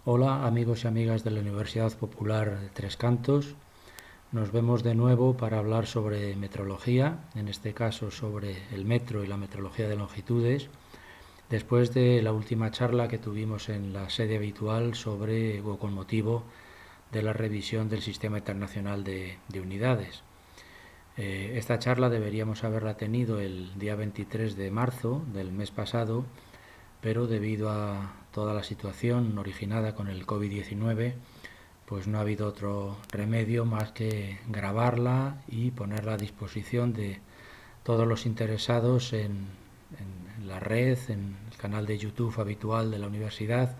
Hola amigos y amigas de la Universidad Popular de Tres Cantos. Nos vemos de nuevo para hablar sobre metrología, en este caso sobre el metro y la metrología de longitudes, después de la última charla que tuvimos en la sede habitual sobre o con motivo de la revisión del Sistema Internacional de Unidades. Esta charla deberíamos haberla tenido el día 23 de marzo del mes pasado, pero debido a toda la situación originada con el COVID-19, pues no ha habido otro remedio más que grabarla y ponerla a disposición de todos los interesados en la red, en el canal de YouTube habitual de la universidad,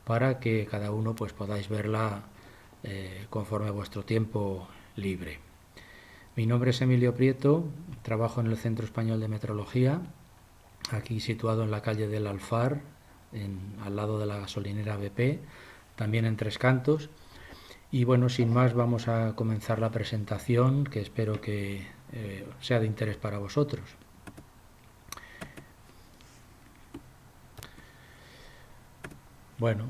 para que cada uno pues podáis verla conforme a vuestro tiempo libre. Mi nombre es Emilio Prieto, trabajo en el Centro Español de Metrología, aquí situado en la calle del Alfar, al lado de la gasolinera BP, también en Tres Cantos. Y bueno, sin más vamos a comenzar la presentación, que espero que sea de interés para vosotros. Bueno,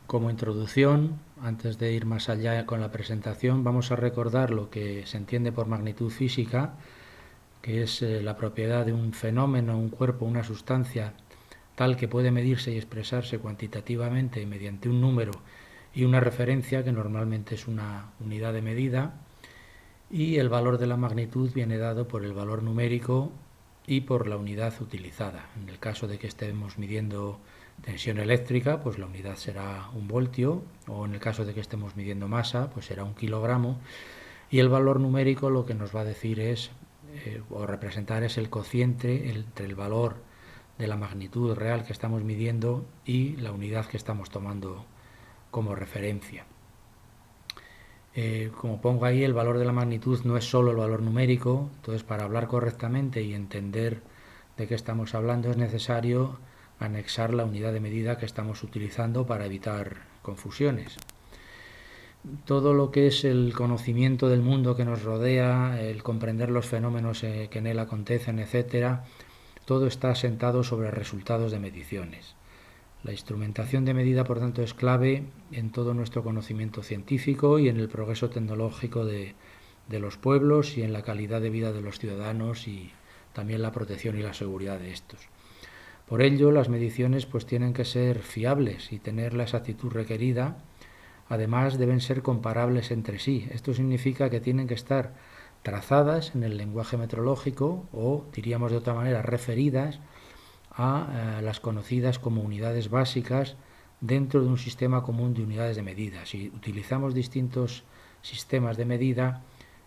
como introducción, antes de ir más allá con la presentación, vamos a recordar lo que se entiende por magnitud física, que es la propiedad de un fenómeno, un cuerpo, una sustancia tal que puede medirse y expresarse cuantitativamente mediante un número y una referencia, que normalmente es una unidad de medida, y el valor de la magnitud viene dado por el valor numérico y por la unidad utilizada. En el caso de que estemos midiendo tensión eléctrica, pues la unidad será un voltio, o en el caso de que estemos midiendo masa, pues será un kilogramo, y el valor numérico lo que nos va a decir es, o representar, es el cociente entre el valor de la magnitud real que estamos midiendo y la unidad que estamos tomando como referencia. Como pongo ahí, el valor de la magnitud no es solo el valor numérico, entonces para hablar correctamente y entender de qué estamos hablando es necesario anexar la unidad de medida que estamos utilizando para evitar confusiones. Todo lo que es el conocimiento del mundo que nos rodea, el comprender los fenómenos que en él acontecen, etcétera, todo está asentado sobre resultados de mediciones. La instrumentación de medida, por tanto, es clave en todo nuestro conocimiento científico y en el progreso tecnológico de los pueblos y en la calidad de vida de los ciudadanos y también la protección y la seguridad de estos. Por ello, las mediciones pues tienen que ser fiables y tener la exactitud requerida. Además, deben ser comparables entre sí. Esto significa que tienen que estar trazadas en el lenguaje metrológico o, diríamos de otra manera, referidas a las conocidas como unidades básicas dentro de un sistema común de unidades de medida. Si utilizamos distintos sistemas de medida,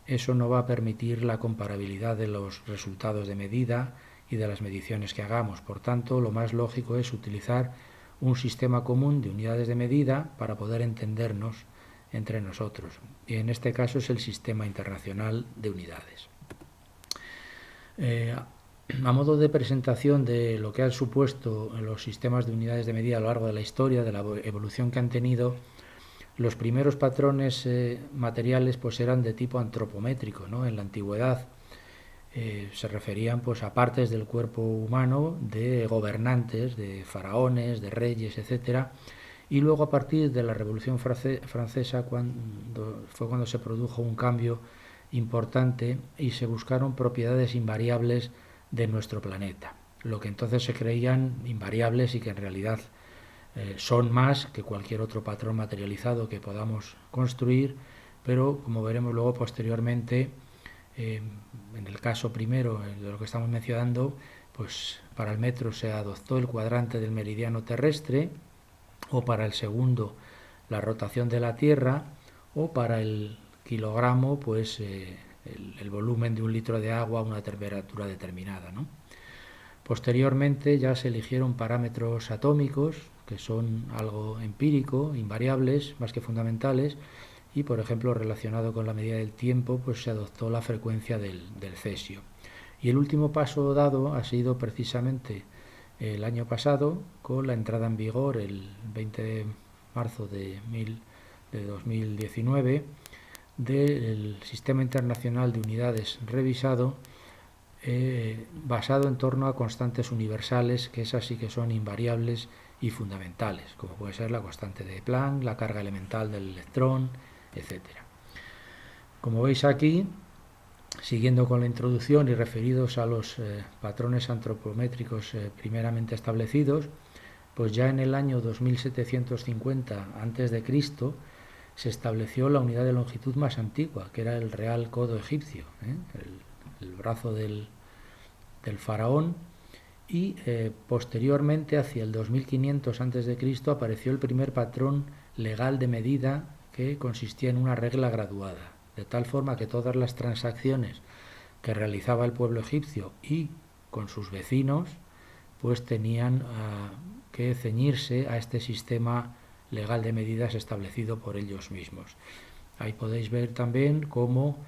eso no va a permitir la comparabilidad de los resultados de medida y de las mediciones que hagamos. Por tanto, lo más lógico es utilizar un sistema común de unidades de medida para poder entendernos entre nosotros. Y en este caso es el Sistema Internacional de Unidades. A modo de presentación de lo que han supuesto los sistemas de unidades de medida a lo largo de la historia, de la evolución que han tenido, los primeros patrones materiales pues eran de tipo antropométrico, ¿no? En la antigüedad se referían pues a partes del cuerpo humano de gobernantes, de faraones, de reyes, etcétera. Y luego, a partir de la Revolución Francesa, fue cuando se produjo un cambio importante y se buscaron propiedades invariables de nuestro planeta, lo que entonces se creían invariables y que en realidad son más que cualquier otro patrón materializado que podamos construir, pero como veremos luego posteriormente, en el caso primero de lo que estamos mencionando, pues para el metro se adoptó el cuadrante del meridiano terrestre, o para el segundo la rotación de la Tierra, o para el kilogramo pues el volumen de un litro de agua a una temperatura determinada, ¿no? Posteriormente ya se eligieron parámetros atómicos, que son algo empírico, invariables, más que fundamentales, y por ejemplo relacionado con la medida del tiempo pues se adoptó la frecuencia del cesio. Y el último paso dado ha sido precisamente el año pasado, con la entrada en vigor el 20 de marzo de 2019 del Sistema Internacional de Unidades revisado, basado en torno a constantes universales, que esas sí que son invariables y fundamentales, como puede ser la constante de Planck, la carga elemental del electrón, etc. Como veis aquí, siguiendo con la introducción y referidos a los patrones antropométricos primeramente establecidos, pues ya en el año 2750 a.C. se estableció la unidad de longitud más antigua, que era el Real Codo egipcio, el brazo del faraón, y posteriormente, hacia el 2500 a.C., apareció el primer patrón legal de medida que consistía en una regla graduada, de tal forma que todas las transacciones que realizaba el pueblo egipcio y con sus vecinos, pues tenían que ceñirse a este sistema legal de medidas establecido por ellos mismos. Ahí podéis ver también cómo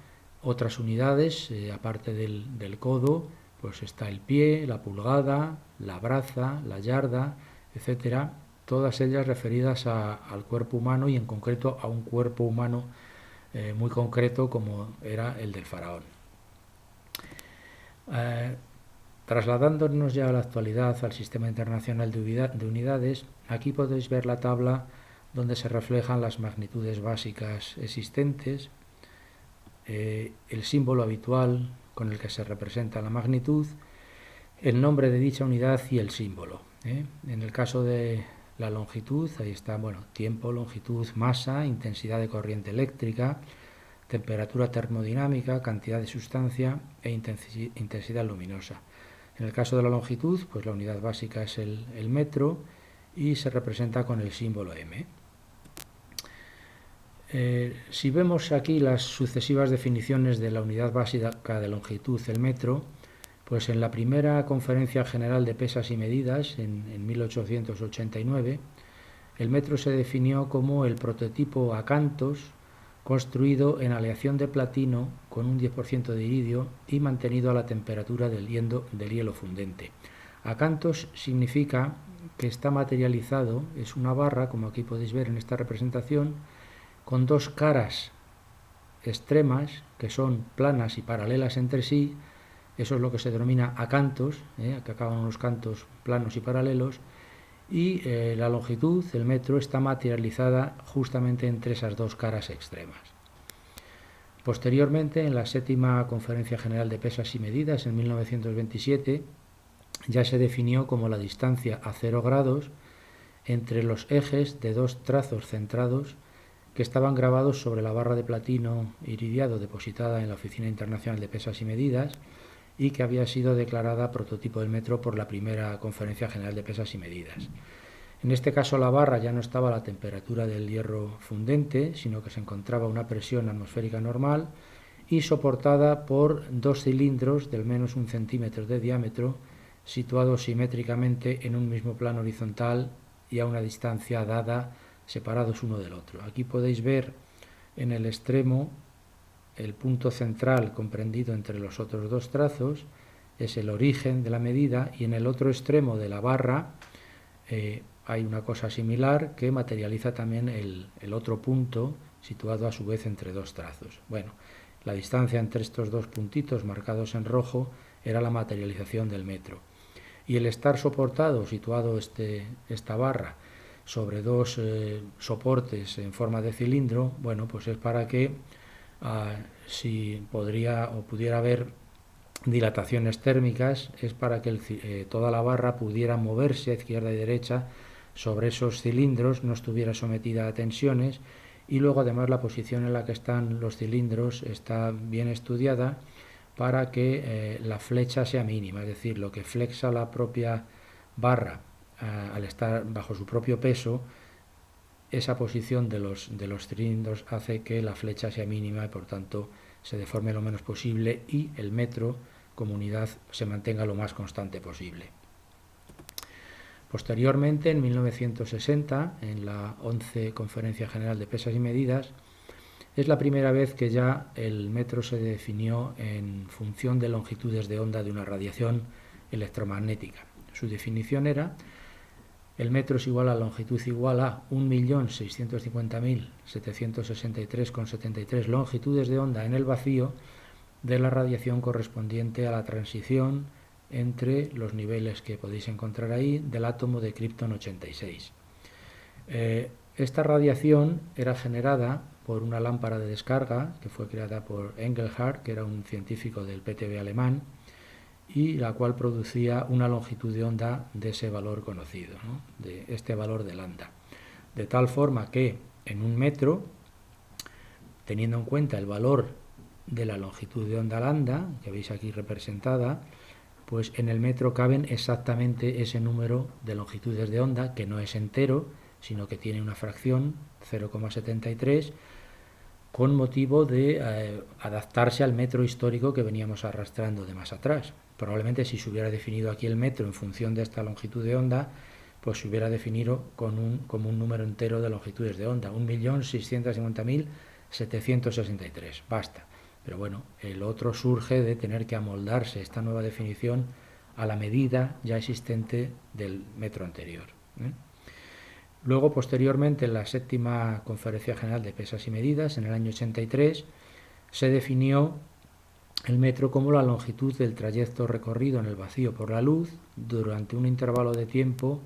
otras unidades, aparte del codo, pues está el pie, la pulgada, la braza, la yarda, etcétera, todas ellas referidas al cuerpo humano y en concreto a un cuerpo humano muy concreto como era el del faraón. Trasladándonos ya a la actualidad, al Sistema Internacional de Unidades, aquí podéis ver la tabla donde se reflejan las magnitudes básicas existentes, el símbolo habitual con el que se representa la magnitud, el nombre de dicha unidad y el símbolo. En el caso de la longitud, ahí está, tiempo, longitud, masa, intensidad de corriente eléctrica, temperatura termodinámica, cantidad de sustancia e intensidad luminosa. En el caso de la longitud, pues la unidad básica es el metro y se representa con el símbolo m. Si vemos aquí las sucesivas definiciones de la unidad básica de longitud, el metro, pues en la primera Conferencia General de Pesas y Medidas, en 1889, el metro se definió como el prototipo acantos construido en aleación de platino con un 10% de iridio y mantenido a la temperatura del hielo fundente. Acantos significa que está materializado, es una barra, como aquí podéis ver en esta representación, con dos caras extremas que son planas y paralelas entre sí. Eso es lo que se denomina acantos, que acaban unos cantos planos y paralelos, y la longitud, el metro, está materializada justamente entre esas dos caras extremas. Posteriormente, en la séptima Conferencia General de Pesas y Medidas, en 1927, ya se definió como la distancia a 0 grados entre los ejes de dos trazos centrados que estaban grabados sobre la barra de platino iridiado depositada en la Oficina Internacional de Pesas y Medidas y que había sido declarada prototipo del metro por la primera Conferencia General de Pesas y Medidas. En este caso la barra ya no estaba a la temperatura del hierro fundente, sino que se encontraba a una presión atmosférica normal y soportada por dos cilindros del menos 1 centímetro de diámetro situados simétricamente en un mismo plano horizontal y a una distancia dada, separados uno del otro. Aquí podéis ver en el extremo el punto central comprendido entre los otros dos trazos, es el origen de la medida, y en el otro extremo de la barra hay una cosa similar que materializa también el otro punto situado a su vez entre dos trazos. La distancia entre estos dos puntitos marcados en rojo era la materialización del metro. Y el estar soportado, situado esta barra, sobre dos soportes en forma de cilindro, pues es para que si pudiera haber dilataciones térmicas, es para que toda la barra pudiera moverse a izquierda y derecha sobre esos cilindros, no estuviera sometida a tensiones, y luego además la posición en la que están los cilindros está bien estudiada para que la flecha sea mínima, es decir, lo que flexa la propia barra al estar bajo su propio peso, esa posición de los cilindros hace que la flecha sea mínima y por tanto se deforme lo menos posible y el metro como unidad se mantenga lo más constante posible. Posteriormente, en 1960, en la 11 Conferencia General de Pesas y Medidas, es la primera vez que ya el metro se definió en función de longitudes de onda de una radiación electromagnética. Su definición era: el metro es igual a longitud igual a 1.650.763,73 longitudes de onda en el vacío de la radiación correspondiente a la transición entre los niveles que podéis encontrar ahí del átomo de Krypton 86. Esta radiación era generada por una lámpara de descarga que fue creada por Engelhardt, que era un científico del PTB alemán, y la cual producía una longitud de onda de ese valor conocido, ¿no?, de este valor de lambda. De tal forma que en un metro, teniendo en cuenta el valor de la longitud de onda lambda, que veis aquí representada, pues en el metro caben exactamente ese número de longitudes de onda, que no es entero, sino que tiene una fracción 0,73, con motivo de adaptarse al metro histórico que veníamos arrastrando de más atrás. Probablemente si se hubiera definido aquí el metro en función de esta longitud de onda, pues se hubiera definido como un número entero de longitudes de onda, 1.650.763, basta. Pero bueno, el otro surge de tener que amoldarse esta nueva definición a la medida ya existente del metro anterior. Luego, posteriormente, en la séptima Conferencia General de Pesas y Medidas, en el año 83, se definió el metro como la longitud del trayecto recorrido en el vacío por la luz durante un intervalo de tiempo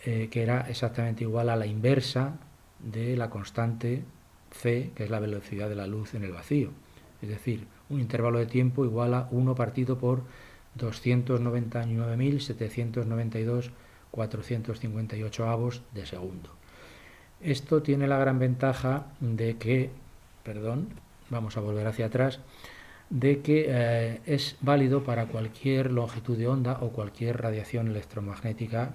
que era exactamente igual a la inversa de la constante c, que es la velocidad de la luz en el vacío. Es decir, un intervalo de tiempo igual a 1 partido por 299.792.458 avos de segundo. Esto tiene la gran ventaja de que, vamos a volver hacia atrás, de que es válido para cualquier longitud de onda o cualquier radiación electromagnética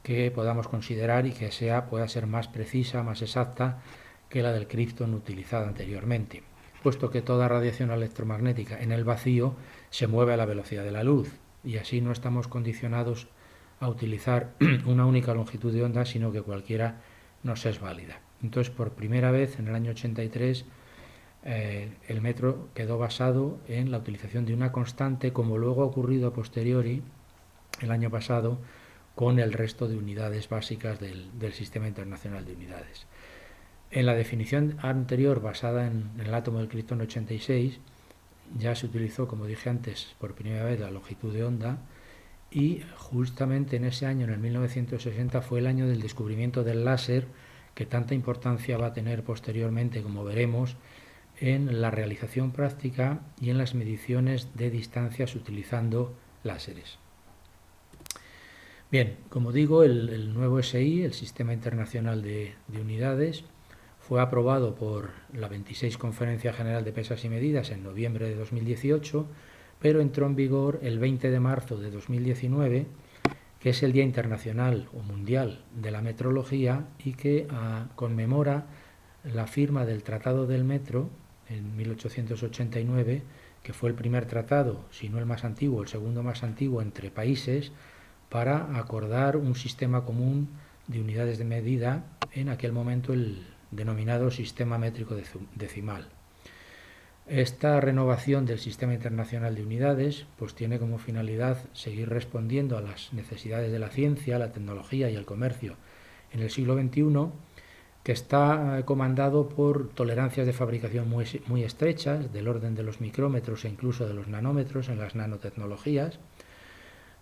que podamos considerar y que pueda ser más precisa, más exacta que la del Krypton utilizada anteriormente, puesto que toda radiación electromagnética en el vacío se mueve a la velocidad de la luz, y así no estamos condicionados a utilizar una única longitud de onda, sino que cualquiera nos es válida. Entonces, por primera vez en el año 83, el metro quedó basado en la utilización de una constante, como luego ha ocurrido a posteriori el año pasado con el resto de unidades básicas del Sistema Internacional de Unidades. En la definición anterior, basada en el átomo del Krypton 86, ya se utilizó, como dije antes, por primera vez la longitud de onda, y justamente en ese año, en el 1960, fue el año del descubrimiento del láser, que tanta importancia va a tener posteriormente, como veremos, en la realización práctica y en las mediciones de distancias utilizando láseres. Bien, como digo, el nuevo SI, el Sistema Internacional de Unidades, fue aprobado por la 26 Conferencia General de Pesas y Medidas en noviembre de 2018, pero entró en vigor el 20 de marzo de 2019, que es el Día Internacional o Mundial de la Metrología, y que conmemora la firma del Tratado del Metro en 1889, que fue el primer tratado, si no el más antiguo, el segundo más antiguo entre países, para acordar un sistema común de unidades de medida, en aquel momento el denominado sistema métrico decimal. Esta renovación del Sistema Internacional de Unidades pues tiene como finalidad seguir respondiendo a las necesidades de la ciencia, la tecnología y el comercio en el siglo XXI, que está comandado por tolerancias de fabricación muy estrechas, del orden de los micrómetros e incluso de los nanómetros en las nanotecnologías,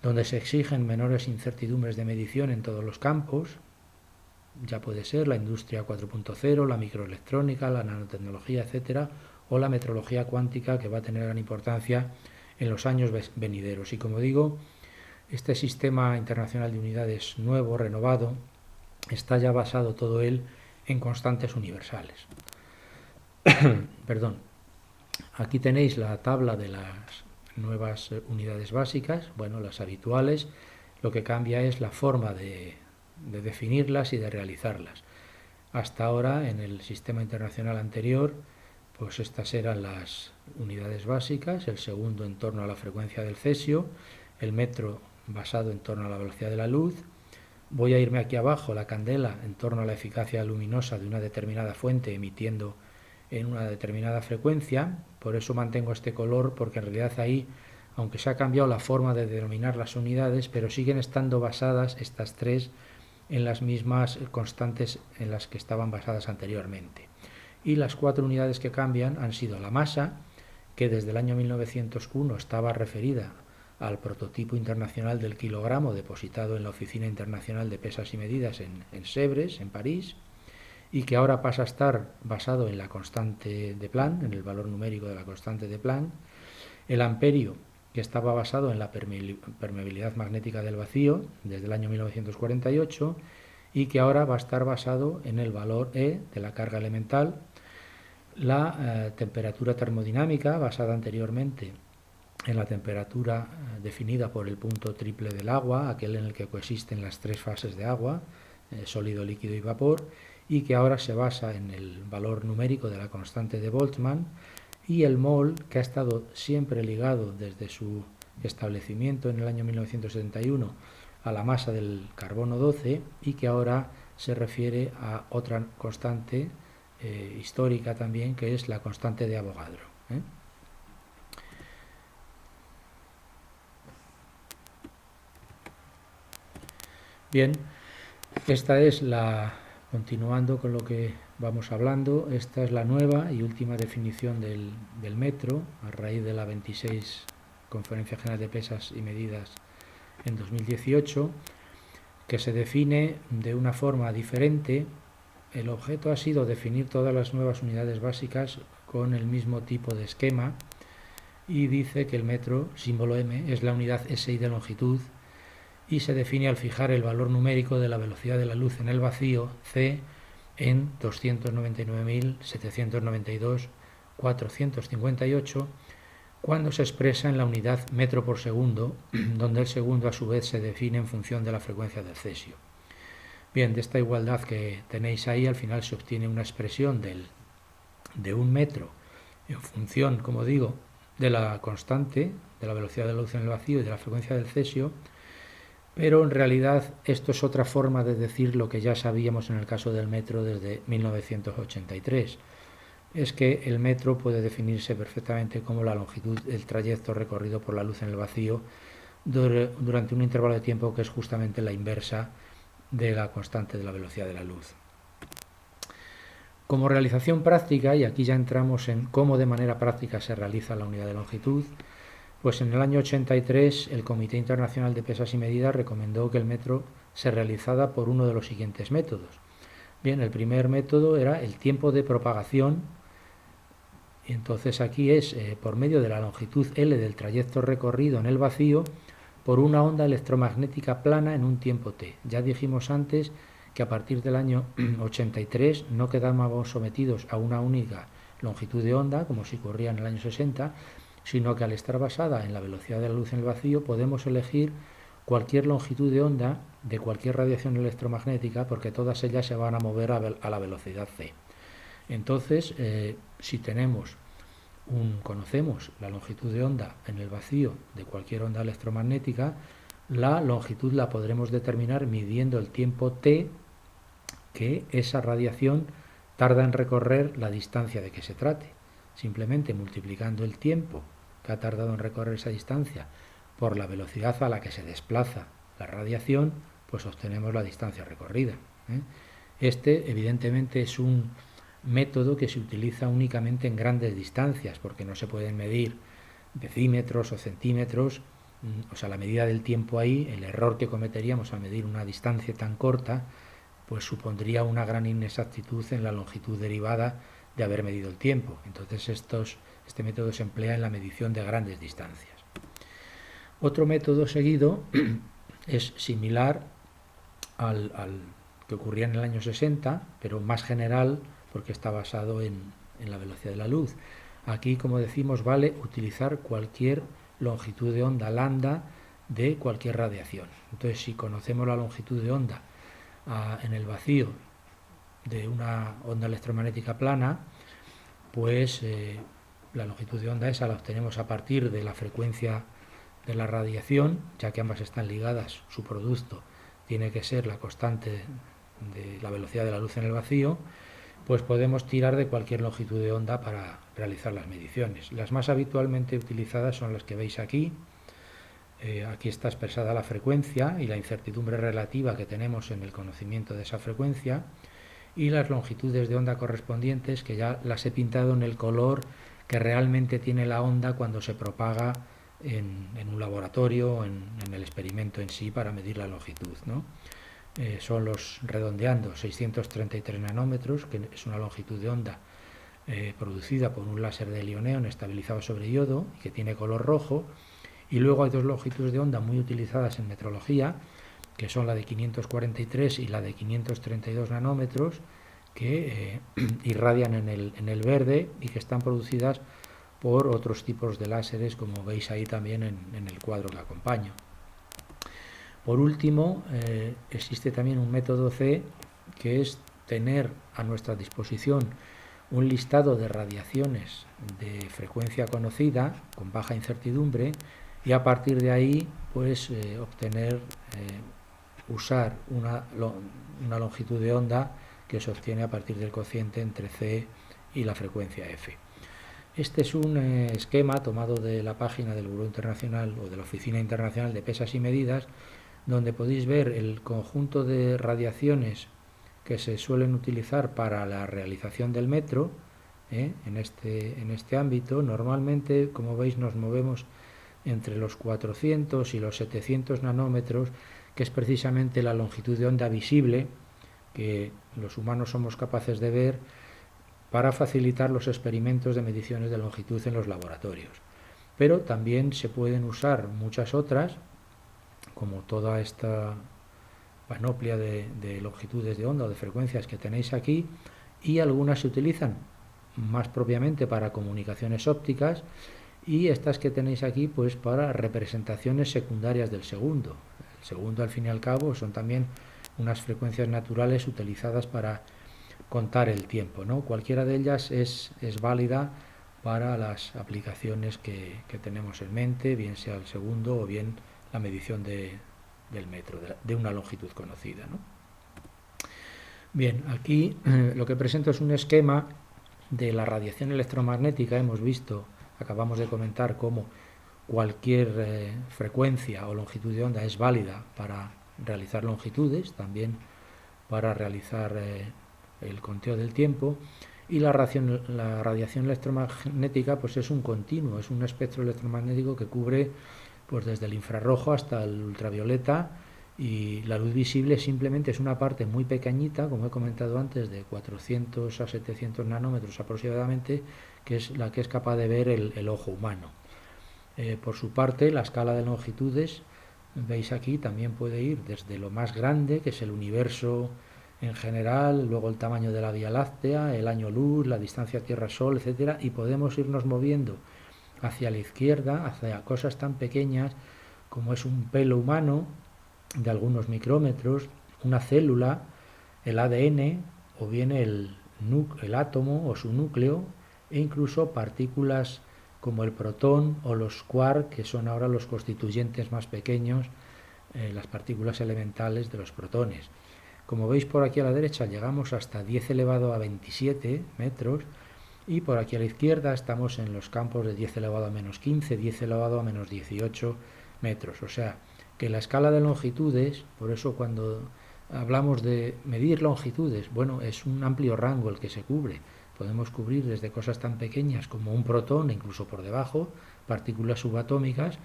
donde se exigen menores incertidumbres de medición en todos los campos. Ya puede ser la industria 4.0, la microelectrónica, la nanotecnología, etcétera, o la metrología cuántica, que va a tener gran importancia en los años venideros. Y como digo, este sistema internacional de unidades nuevo, renovado, está ya basado todo él en constantes universales. Perdón. Aquí tenéis la tabla de las nuevas unidades básicas, bueno, las habituales. Lo que cambia es la forma de definirlas y de realizarlas. Hasta ahora, en el sistema internacional anterior, pues estas eran las unidades básicas, el segundo en torno a la frecuencia del cesio, el metro basado en torno a la velocidad de la luz. Voy a irme aquí abajo, la candela, en torno a la eficacia luminosa de una determinada fuente emitiendo en una determinada frecuencia. Por eso mantengo este color, porque en realidad ahí, aunque se ha cambiado la forma de denominar las unidades, pero siguen estando basadas estas tres en las mismas constantes en las que estaban basadas anteriormente. Y las cuatro unidades que cambian han sido la masa, que desde el año 1901 estaba referida al prototipo internacional del kilogramo depositado en la Oficina Internacional de Pesas y Medidas en Sèvres, en París, y que ahora pasa a estar basado en la constante de Planck, en el valor numérico de la constante de Planck. El amperio, que estaba basado en la permeabilidad magnética del vacío desde el año 1948, y que ahora va a estar basado en el valor E de la carga elemental. La temperatura termodinámica, basada anteriormente en la temperatura definida por el punto triple del agua, aquel en el que coexisten las tres fases de agua, sólido, líquido y vapor, y que ahora se basa en el valor numérico de la constante de Boltzmann, y el mol, que ha estado siempre ligado desde su establecimiento en el año 1971 a la masa del carbono 12, y que ahora se refiere a otra constante histórica también, que es la constante de Avogadro. Bien, esta es continuando con lo que vamos hablando, esta es la nueva y última definición del metro, a raíz de la 26 Conferencia General de Pesas y Medidas en 2018, que se define de una forma diferente. El objeto ha sido definir todas las nuevas unidades básicas con el mismo tipo de esquema, y dice que el metro, símbolo M, es la unidad SI de longitud, y se define al fijar el valor numérico de la velocidad de la luz en el vacío, C, en 299.792.458, cuando se expresa en la unidad metro por segundo, donde el segundo a su vez se define en función de la frecuencia del cesio. Bien, de esta igualdad que tenéis ahí, al final se obtiene una expresión de un metro en función, como digo, de la constante, de la velocidad de la luz en el vacío y de la frecuencia del cesio, pero en realidad esto es otra forma de decir lo que ya sabíamos en el caso del metro desde 1983. Es que el metro puede definirse perfectamente como la longitud del trayecto recorrido por la luz en el vacío durante un intervalo de tiempo que es justamente la inversa de la constante de la velocidad de la luz. Como realización práctica, y aquí ya entramos en cómo de manera práctica se realiza la unidad de longitud, pues en el año 83 el Comité Internacional de Pesas y Medidas recomendó que el metro se realizara por uno de los siguientes métodos. Bien, el primer método era el tiempo de propagación, y entonces aquí es por medio de la longitud L del trayecto recorrido en el vacío por una onda electromagnética plana en un tiempo t. Ya dijimos antes que a partir del año 83 no quedábamos sometidos a una única longitud de onda, como si ocurría en el año 60, sino que al estar basada en la velocidad de la luz en el vacío podemos elegir cualquier longitud de onda de cualquier radiación electromagnética, porque todas ellas se van a mover a la velocidad c. Entonces, si conocemos la longitud de onda en el vacío de cualquier onda electromagnética, la longitud la podremos determinar midiendo el tiempo t que esa radiación tarda en recorrer la distancia de que se trate. Simplemente multiplicando el tiempo que ha tardado en recorrer esa distancia por la velocidad a la que se desplaza la radiación, pues obtenemos la distancia recorrida. Este, evidentemente, es un método que se utiliza únicamente en grandes distancias, porque no se pueden medir decímetros o centímetros, o sea, la medida del tiempo ahí, el error que cometeríamos al medir una distancia tan corta, pues supondría una gran inexactitud en la longitud derivada de haber medido el tiempo. Entonces este método se emplea en la medición de grandes distancias. Otro método seguido es similar al que ocurría en el año 60, pero más general, porque está basado en la velocidad de la luz. Aquí, como decimos, vale utilizar cualquier longitud de onda lambda de cualquier radiación. Entonces, si conocemos la longitud de onda en el vacío de una onda electromagnética plana, pues la longitud de onda esa la obtenemos a partir de la frecuencia de la radiación, ya que ambas están ligadas, su producto tiene que ser la constante de la velocidad de la luz en el vacío, pues podemos tirar de cualquier longitud de onda para realizar las mediciones. Las más habitualmente utilizadas son las que veis aquí. Aquí está expresada la frecuencia y la incertidumbre relativa que tenemos en el conocimiento de esa frecuencia, y las longitudes de onda correspondientes, que ya las he pintado en el color que realmente tiene la onda cuando se propaga en un laboratorio, en el experimento en sí, para medir la longitud, ¿no? Son los, redondeando, 633 nanómetros, que es una longitud de onda producida por un láser de helio-neón estabilizado sobre yodo, que tiene color rojo. Y luego hay dos longitudes de onda muy utilizadas en metrología, que son la de 543 y la de 532 nanómetros, que irradian en el verde y que están producidas por otros tipos de láseres, como veis ahí también en el cuadro que acompaño. Por último, existe también un método C, que es tener a nuestra disposición un listado de radiaciones de frecuencia conocida, con baja incertidumbre, y a partir de ahí pues usar una longitud de onda que se obtiene a partir del cociente entre C y la frecuencia F. Este es un esquema tomado de la página del Buró Internacional o de la Oficina Internacional de Pesas y Medidas, donde podéis ver el conjunto de radiaciones que se suelen utilizar para la realización del metro, en este ámbito. Normalmente, como veis, nos movemos entre los 400 y los 700 nanómetros, que es precisamente la longitud de onda visible que los humanos somos capaces de ver para facilitar los experimentos de mediciones de longitud en los laboratorios. Pero también se pueden usar muchas otras, como toda esta panoplia de longitudes de onda o de frecuencias que tenéis aquí, y algunas se utilizan más propiamente para comunicaciones ópticas, y estas que tenéis aquí pues para representaciones secundarias del segundo. El segundo, al fin y al cabo, son también unas frecuencias naturales utilizadas para contar el tiempo, ¿no? Cualquiera de ellas es válida para las aplicaciones que tenemos en mente, bien sea el segundo o bien la medición del metro, de una longitud conocida, ¿no? Bien, aquí lo que presento es un esquema de la radiación electromagnética. Hemos visto, acabamos de comentar, cómo cualquier frecuencia o longitud de onda es válida para realizar longitudes, también para realizar el conteo del tiempo. Y la radiación electromagnética pues es un continuo, es un espectro electromagnético que cubre pues desde el infrarrojo hasta el ultravioleta, y la luz visible simplemente es una parte muy pequeñita, como he comentado antes, de 400 a 700 nanómetros aproximadamente, que es la que es capaz de ver el ojo humano. Por su parte, la escala de longitudes, veis aquí, también puede ir desde lo más grande, que es el universo en general, luego el tamaño de la Vía Láctea, el año luz, la distancia Tierra-Sol, etcétera, y podemos irnos moviendo hacia la izquierda, hacia cosas tan pequeñas como es un pelo humano de algunos micrómetros, una célula, el ADN, o bien el átomo o su núcleo, e incluso partículas como el protón o los quark, que son ahora los constituyentes más pequeños, las partículas elementales de los protones. Como veis por aquí a la derecha llegamos hasta 10 elevado a 27 metros, y por aquí a la izquierda estamos en los campos de 10 elevado a menos 15, 10 elevado a menos 18 metros. O sea, que la escala de longitudes, por eso cuando hablamos de medir longitudes, bueno, es un amplio rango el que se cubre. Podemos cubrir desde cosas tan pequeñas como un protón, incluso por debajo, partículas subatómicas,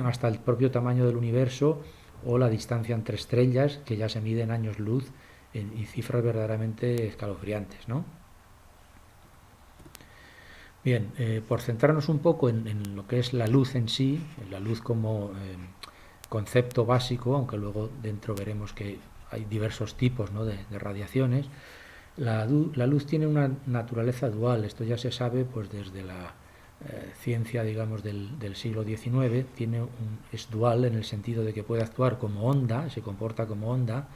hasta el propio tamaño del universo o la distancia entre estrellas, que ya se mide en años luz y cifras verdaderamente escalofriantes, ¿no? Bien, por centrarnos un poco en lo que es la luz en sí, la luz como concepto básico, aunque luego dentro veremos que hay diversos tipos, ¿no?, de radiaciones. La luz tiene una naturaleza dual. Esto ya se sabe pues desde la ciencia, digamos, del siglo XIX. Es dual en el sentido de que puede actuar como onda, se comporta como onda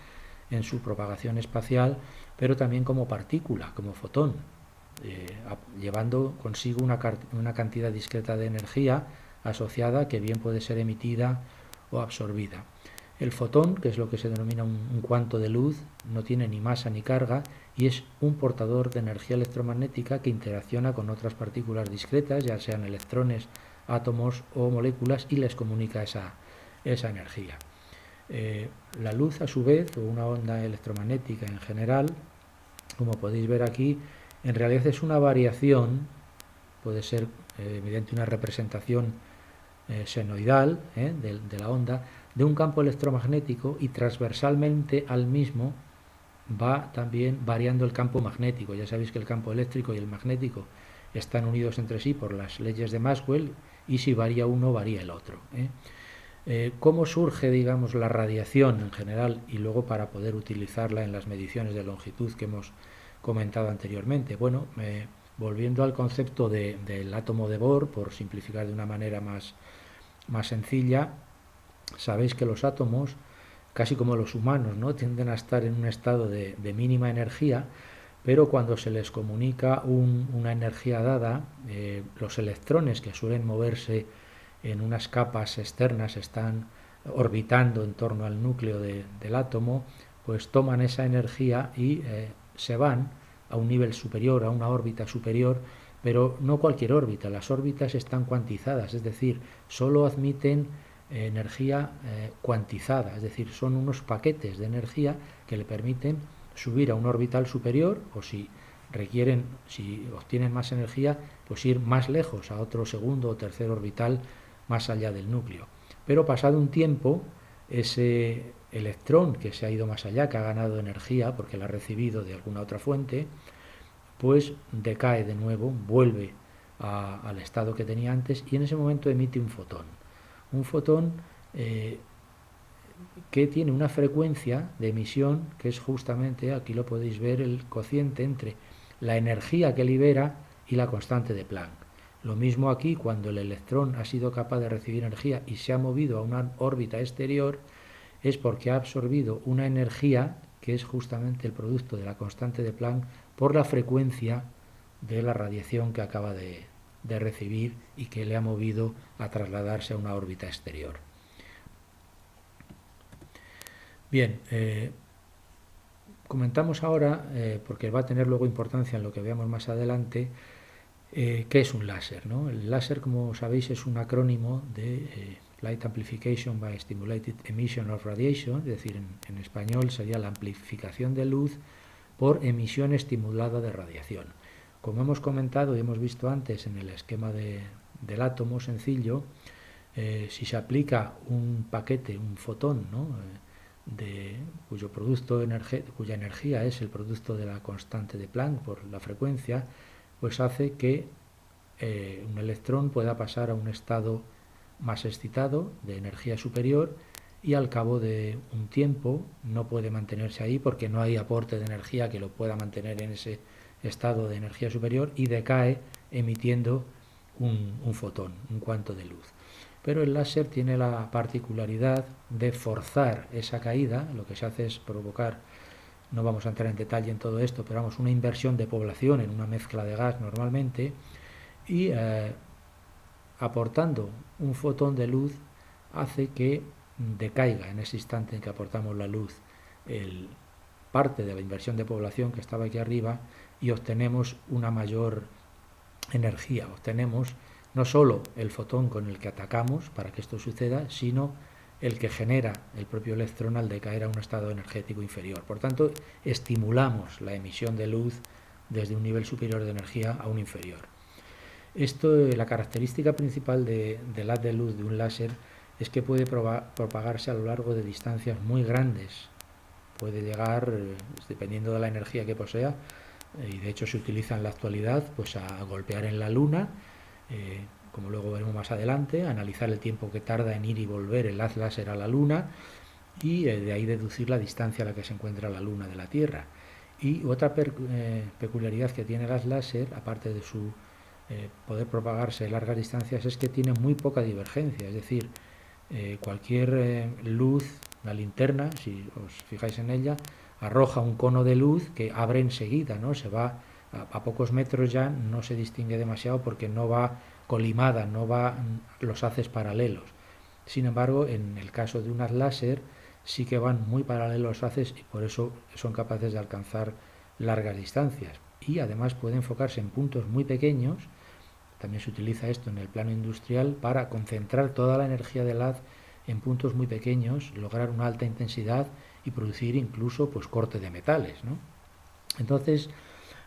en su propagación espacial, pero también como partícula, como fotón, llevando consigo una cantidad discreta de energía asociada, que bien puede ser emitida o absorbida. El fotón, que es lo que se denomina un cuanto de luz, no tiene ni masa ni carga y es un portador de energía electromagnética que interacciona con otras partículas discretas, ya sean electrones, átomos o moléculas, y les comunica esa energía. La luz, a su vez, o una onda electromagnética en general, como podéis ver aquí, en realidad es una variación, puede ser mediante una representación senoidal de la onda, de un campo electromagnético, y transversalmente al mismo va también variando el campo magnético. Ya sabéis que el campo eléctrico y el magnético están unidos entre sí por las leyes de Maxwell, y si varía uno, varía el otro. ¿Cómo surge, digamos, la radiación en general, y luego para poder utilizarla en las mediciones de longitud que hemos comentado anteriormente? Bueno, volviendo al concepto del átomo de Bohr, por simplificar de una manera más sencilla, sabéis que los átomos, casi como los humanos, ¿no?, tienden a estar en un estado de mínima energía, pero cuando se les comunica una energía dada, los electrones, que suelen moverse en unas capas externas, están orbitando en torno al núcleo del átomo, pues toman esa energía y se van a un nivel superior, a una órbita superior, pero no cualquier órbita. Las órbitas están cuantizadas, es decir, solo admiten energía cuantizada, es decir, son unos paquetes de energía que le permiten subir a un orbital superior, o si obtienen más energía, pues ir más lejos, a otro segundo o tercer orbital más allá del núcleo. Pero pasado un tiempo, ese electrón que se ha ido más allá, que ha ganado energía porque la ha recibido de alguna otra fuente, pues decae de nuevo, vuelve al estado que tenía antes, y en ese momento emite un fotón. Un fotón que tiene una frecuencia de emisión que es justamente, aquí lo podéis ver, el cociente entre la energía que libera y la constante de Planck. Lo mismo aquí, cuando el electrón ha sido capaz de recibir energía y se ha movido a una órbita exterior, es porque ha absorbido una energía que es justamente el producto de la constante de Planck por la frecuencia de la radiación que acaba de recibir y que le ha movido a trasladarse a una órbita exterior. Bien, comentamos ahora, porque va a tener luego importancia en lo que veamos más adelante, qué es un láser, ¿no? El láser, como sabéis, es un acrónimo de Light Amplification by Stimulated Emission of Radiation, es decir, en español sería la amplificación de luz por emisión estimulada de radiación. Como hemos comentado y hemos visto antes en el esquema del átomo sencillo, si se aplica un paquete, un fotón, ¿no?, cuya energía es el producto de la constante de Planck por la frecuencia, pues hace que un electrón pueda pasar a un estado más excitado, de energía superior, y al cabo de un tiempo no puede mantenerse ahí porque no hay aporte de energía que lo pueda mantener en ese estado de energía superior, y decae emitiendo un fotón, un cuanto de luz. Pero el láser tiene la particularidad de forzar esa caída. Lo que se hace es provocar, no vamos a entrar en detalle en todo esto, pero vamos, una inversión de población en una mezcla de gas normalmente, y aportando un fotón de luz hace que decaiga en ese instante en que aportamos la luz parte de la inversión de población que estaba aquí arriba, y obtenemos una mayor energía. Obtenemos no solo el fotón con el que atacamos para que esto suceda, sino el que genera el propio electrón al decaer a un estado energético inferior. Por tanto, estimulamos la emisión de luz desde un nivel superior de energía a un inferior. La característica principal del haz de luz de un láser es que puede propagarse a lo largo de distancias muy grandes. Puede llegar, dependiendo de la energía que posea, y de hecho se utiliza en la actualidad, pues a golpear en la Luna, como luego veremos más adelante, a analizar el tiempo que tarda en ir y volver el haz láser a la Luna, y de ahí deducir la distancia a la que se encuentra la Luna de la Tierra. Y otra peculiaridad que tiene el haz láser, aparte de su poder propagarse a largas distancias, es que tiene muy poca divergencia, es decir, cualquier luz, la linterna, si os fijáis en ella, arroja un cono de luz que abre enseguida, ¿no? Se va a pocos metros, ya no se distingue demasiado porque no va colimada, no va los haces paralelos. Sin embargo, en el caso de un haz láser sí que van muy paralelos los haces, y por eso son capaces de alcanzar largas distancias. Y además puede enfocarse en puntos muy pequeños. También se utiliza esto en el plano industrial para concentrar toda la energía del haz en puntos muy pequeños, lograr una alta intensidad y producir incluso pues corte de metales, ¿no? Entonces,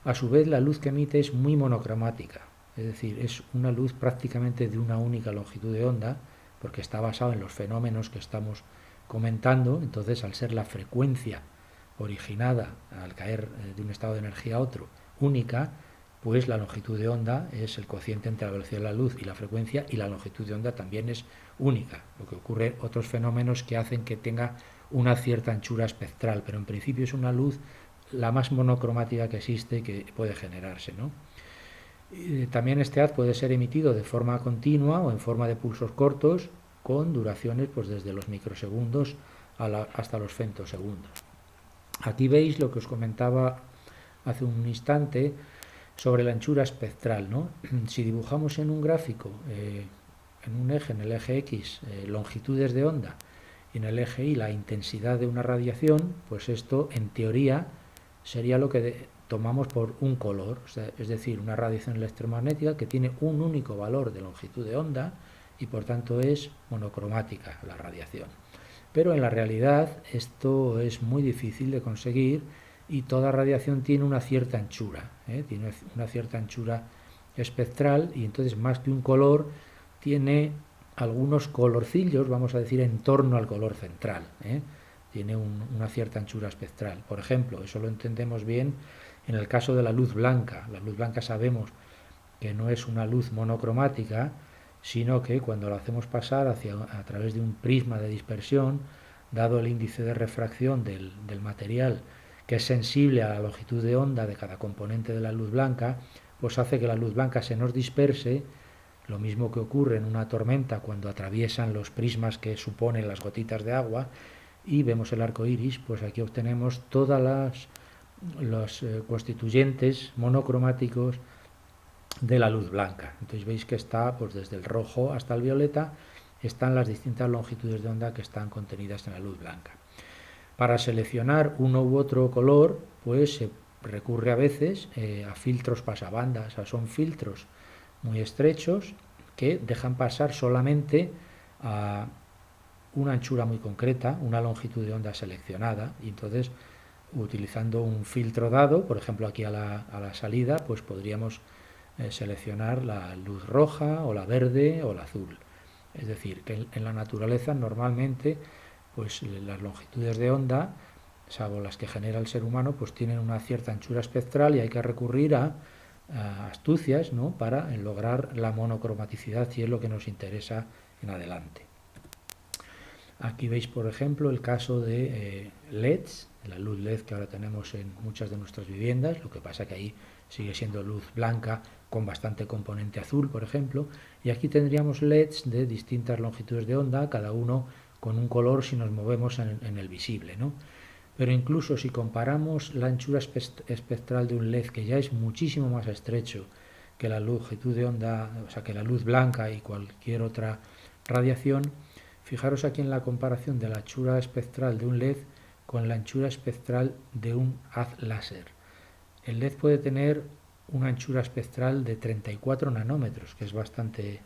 a su vez, la luz que emite es muy monocromática, es decir, es una luz prácticamente de una única longitud de onda, porque está basado en los fenómenos que estamos comentando. Entonces, al ser la frecuencia originada al caer de un estado de energía a otro única, pues la longitud de onda es el cociente entre la velocidad de la luz y la frecuencia, y la longitud de onda también es única. Lo que ocurre, otros fenómenos que hacen que tenga una cierta anchura espectral, pero en principio es una luz la más monocromática que existe y que puede generarse, ¿no? También este haz puede ser emitido de forma continua o en forma de pulsos cortos, con duraciones pues desde los microsegundos hasta los femtosegundos. Aquí veis lo que os comentaba hace un instante sobre la anchura espectral, ¿no? Si dibujamos en un gráfico, en un eje, en el eje X, longitudes de onda, y en el eje Y la intensidad de una radiación, pues esto en teoría sería lo que tomamos por un color, o sea, es decir, una radiación electromagnética que tiene un único valor de longitud de onda y por tanto es monocromática la radiación. Pero en la realidad esto es muy difícil de conseguir, y toda radiación tiene una cierta anchura, tiene una cierta anchura espectral, y entonces más que un color tiene algunos colorcillos, vamos a decir, en torno al color central, tiene una cierta anchura espectral. Por ejemplo, eso lo entendemos bien en el caso de la luz blanca. La luz blanca sabemos que no es una luz monocromática, sino que cuando lo hacemos pasar a través de un prisma de dispersión, dado el índice de refracción del material, que es sensible a la longitud de onda de cada componente de la luz blanca, pues hace que la luz blanca se nos disperse, lo mismo que ocurre en una tormenta cuando atraviesan los prismas que suponen las gotitas de agua y vemos el arco iris. Pues aquí obtenemos todas los constituyentes monocromáticos de la luz blanca. Entonces veis que está pues desde el rojo hasta el violeta, están las distintas longitudes de onda que están contenidas en la luz blanca. Para seleccionar uno u otro color, pues se recurre a veces a filtros pasabandas. O sea, son filtros muy estrechos que dejan pasar solamente a una anchura muy concreta, una longitud de onda seleccionada, y entonces utilizando un filtro dado, por ejemplo aquí a la salida, pues podríamos seleccionar la luz roja o la verde o la azul. Es decir, que en la naturaleza normalmente pues las longitudes de onda, salvo las que genera el ser humano, pues tienen una cierta anchura espectral, y hay que recurrir a astucias, ¿no?, para lograr la monocromaticidad, si es lo que nos interesa en adelante. Aquí veis, por ejemplo, el caso de LEDs, la luz LED que ahora tenemos en muchas de nuestras viviendas, lo que pasa que ahí sigue siendo luz blanca con bastante componente azul, por ejemplo, y aquí tendríamos LEDs de distintas longitudes de onda, cada uno con un color si nos movemos en el visible, ¿no? Pero incluso si comparamos la anchura espectral de un LED, que ya es muchísimo más estrecho que la longitud de onda, o sea, que la luz blanca y cualquier otra radiación, fijaros aquí en la comparación de la anchura espectral de un LED con la anchura espectral de un haz láser. El LED puede tener una anchura espectral de 34 nanómetros, que es bastante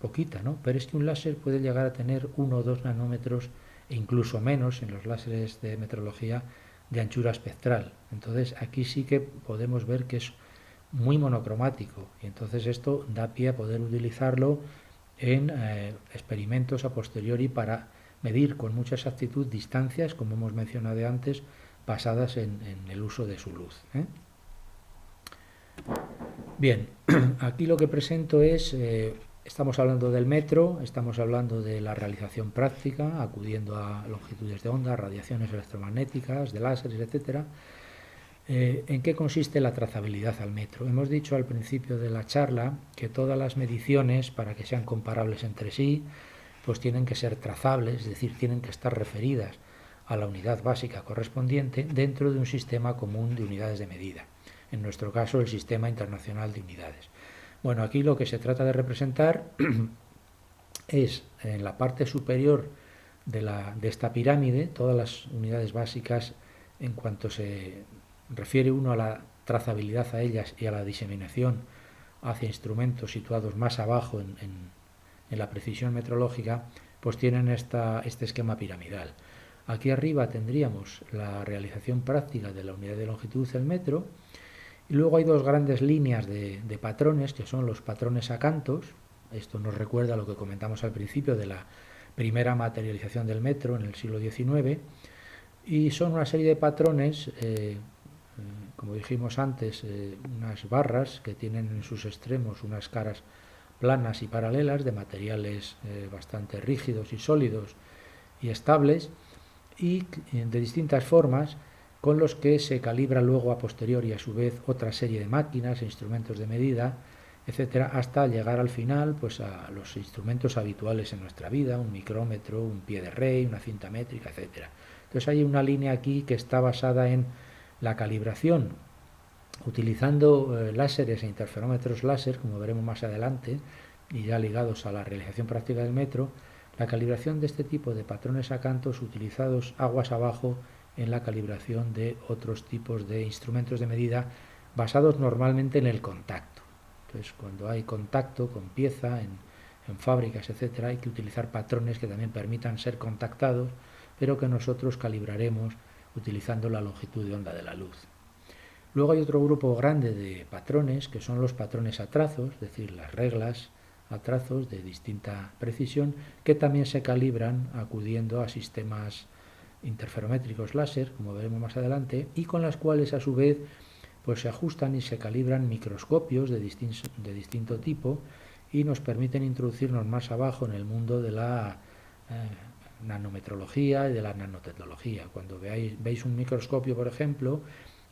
poquita, ¿no? Pero es que un láser puede llegar a tener 1 o 2 nanómetros e incluso menos en los láseres de metrología de anchura espectral. Entonces aquí sí que podemos ver que es muy monocromático, y entonces esto da pie a poder utilizarlo en experimentos a posteriori para medir con mucha exactitud distancias, como hemos mencionado antes, basadas en el uso de su luz. Bien, aquí lo que presento es, estamos hablando del metro, estamos hablando de la realización práctica, acudiendo a longitudes de onda, radiaciones electromagnéticas, de láseres, etc. ¿En qué consiste la trazabilidad al metro? Hemos dicho al principio de la charla que todas las mediciones, para que sean comparables entre sí, pues tienen que ser trazables, es decir, tienen que estar referidas a la unidad básica correspondiente dentro de un sistema común de unidades de medida. En nuestro caso, el Sistema Internacional de Unidades. Bueno, aquí lo que se trata de representar es en la parte superior de esta pirámide, todas las unidades básicas en cuanto se refiere uno a la trazabilidad a ellas y a la diseminación hacia instrumentos situados más abajo en la precisión metrológica, pues tienen este esquema piramidal. Aquí arriba tendríamos la realización práctica de la unidad de longitud, el metro, Y luego hay dos grandes líneas de patrones, que son los patrones acantos. Esto nos recuerda a lo que comentamos al principio de la primera materialización del metro en el siglo XIX, y son una serie de patrones, como dijimos antes, unas barras que tienen en sus extremos unas caras planas y paralelas de materiales bastante rígidos y sólidos y estables, y de distintas formas, con los que se calibra luego a posteriori a su vez otra serie de máquinas e instrumentos de medida, etcétera, hasta llegar al final pues a los instrumentos habituales en nuestra vida, un micrómetro, un pie de rey, una cinta métrica, etcétera. Entonces hay una línea aquí que está basada en la calibración utilizando láseres e interferómetros láser, como veremos más adelante, y ya ligados a la realización práctica del metro, la calibración de este tipo de patrones acantos utilizados aguas abajo en la calibración de otros tipos de instrumentos de medida basados normalmente en el contacto. Entonces, cuando hay contacto con pieza en fábricas, etcétera, hay que utilizar patrones que también permitan ser contactados, pero que nosotros calibraremos utilizando la longitud de onda de la luz. Luego hay otro grupo grande de patrones que son los patrones a trazos, es decir, las reglas a trazos de distinta precisión, que también se calibran acudiendo a sistemas interferométricos láser, como veremos más adelante, y con las cuales a su vez pues se ajustan y se calibran microscopios de distinto tipo y nos permiten introducirnos más abajo en el mundo de la nanometrología y de la nanotecnología. Cuando veis un microscopio, por ejemplo,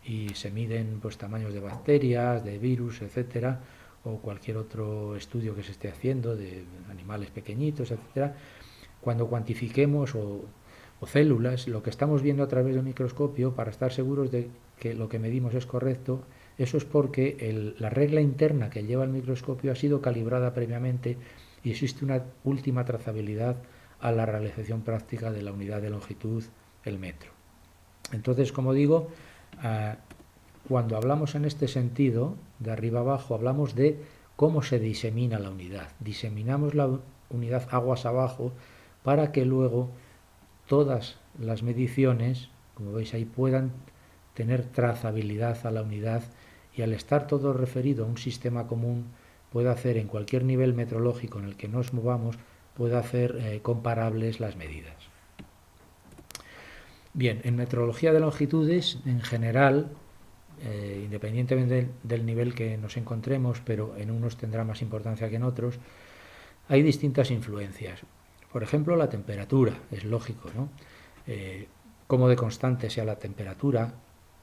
y se miden pues tamaños de bacterias, de virus, etcétera, o cualquier otro estudio que se esté haciendo de animales pequeñitos, etcétera, cuando cuantifiquemos o células, lo que estamos viendo a través del microscopio, para estar seguros de que lo que medimos es correcto, eso es porque la regla interna que lleva el microscopio ha sido calibrada previamente y existe una última trazabilidad a la realización práctica de la unidad de longitud, el metro. Entonces, como digo, cuando hablamos en este sentido, de arriba abajo, hablamos de cómo se disemina la unidad. Diseminamos la unidad aguas abajo para que luego todas las mediciones, como veis ahí, puedan tener trazabilidad a la unidad, y al estar todo referido a un sistema común, puede hacer en cualquier nivel metrológico en el que nos movamos, puede hacer comparables las medidas. Bien, en metrología de longitudes, en general, independientemente del nivel que nos encontremos, pero en unos tendrá más importancia que en otros, hay distintas influencias. Por ejemplo, la temperatura, es lógico, ¿no? Como de constante sea la temperatura,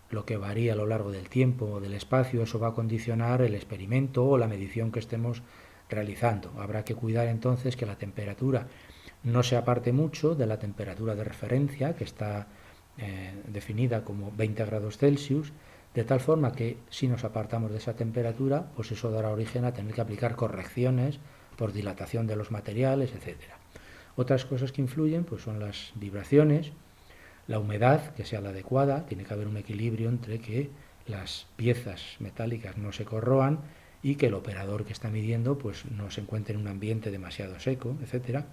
lo que varía a lo largo del tiempo o del espacio, eso va a condicionar el experimento o la medición que estemos realizando. Habrá que cuidar entonces que la temperatura no se aparte mucho de la temperatura de referencia, que está definida como 20 grados Celsius, de tal forma que si nos apartamos de esa temperatura, pues eso dará origen a tener que aplicar correcciones por dilatación de los materiales, etcétera. Otras cosas que influyen pues son las vibraciones, la humedad, que sea la adecuada, tiene que haber un equilibrio entre que las piezas metálicas no se corroan y que el operador que está midiendo pues no se encuentre en un ambiente demasiado seco, etcétera.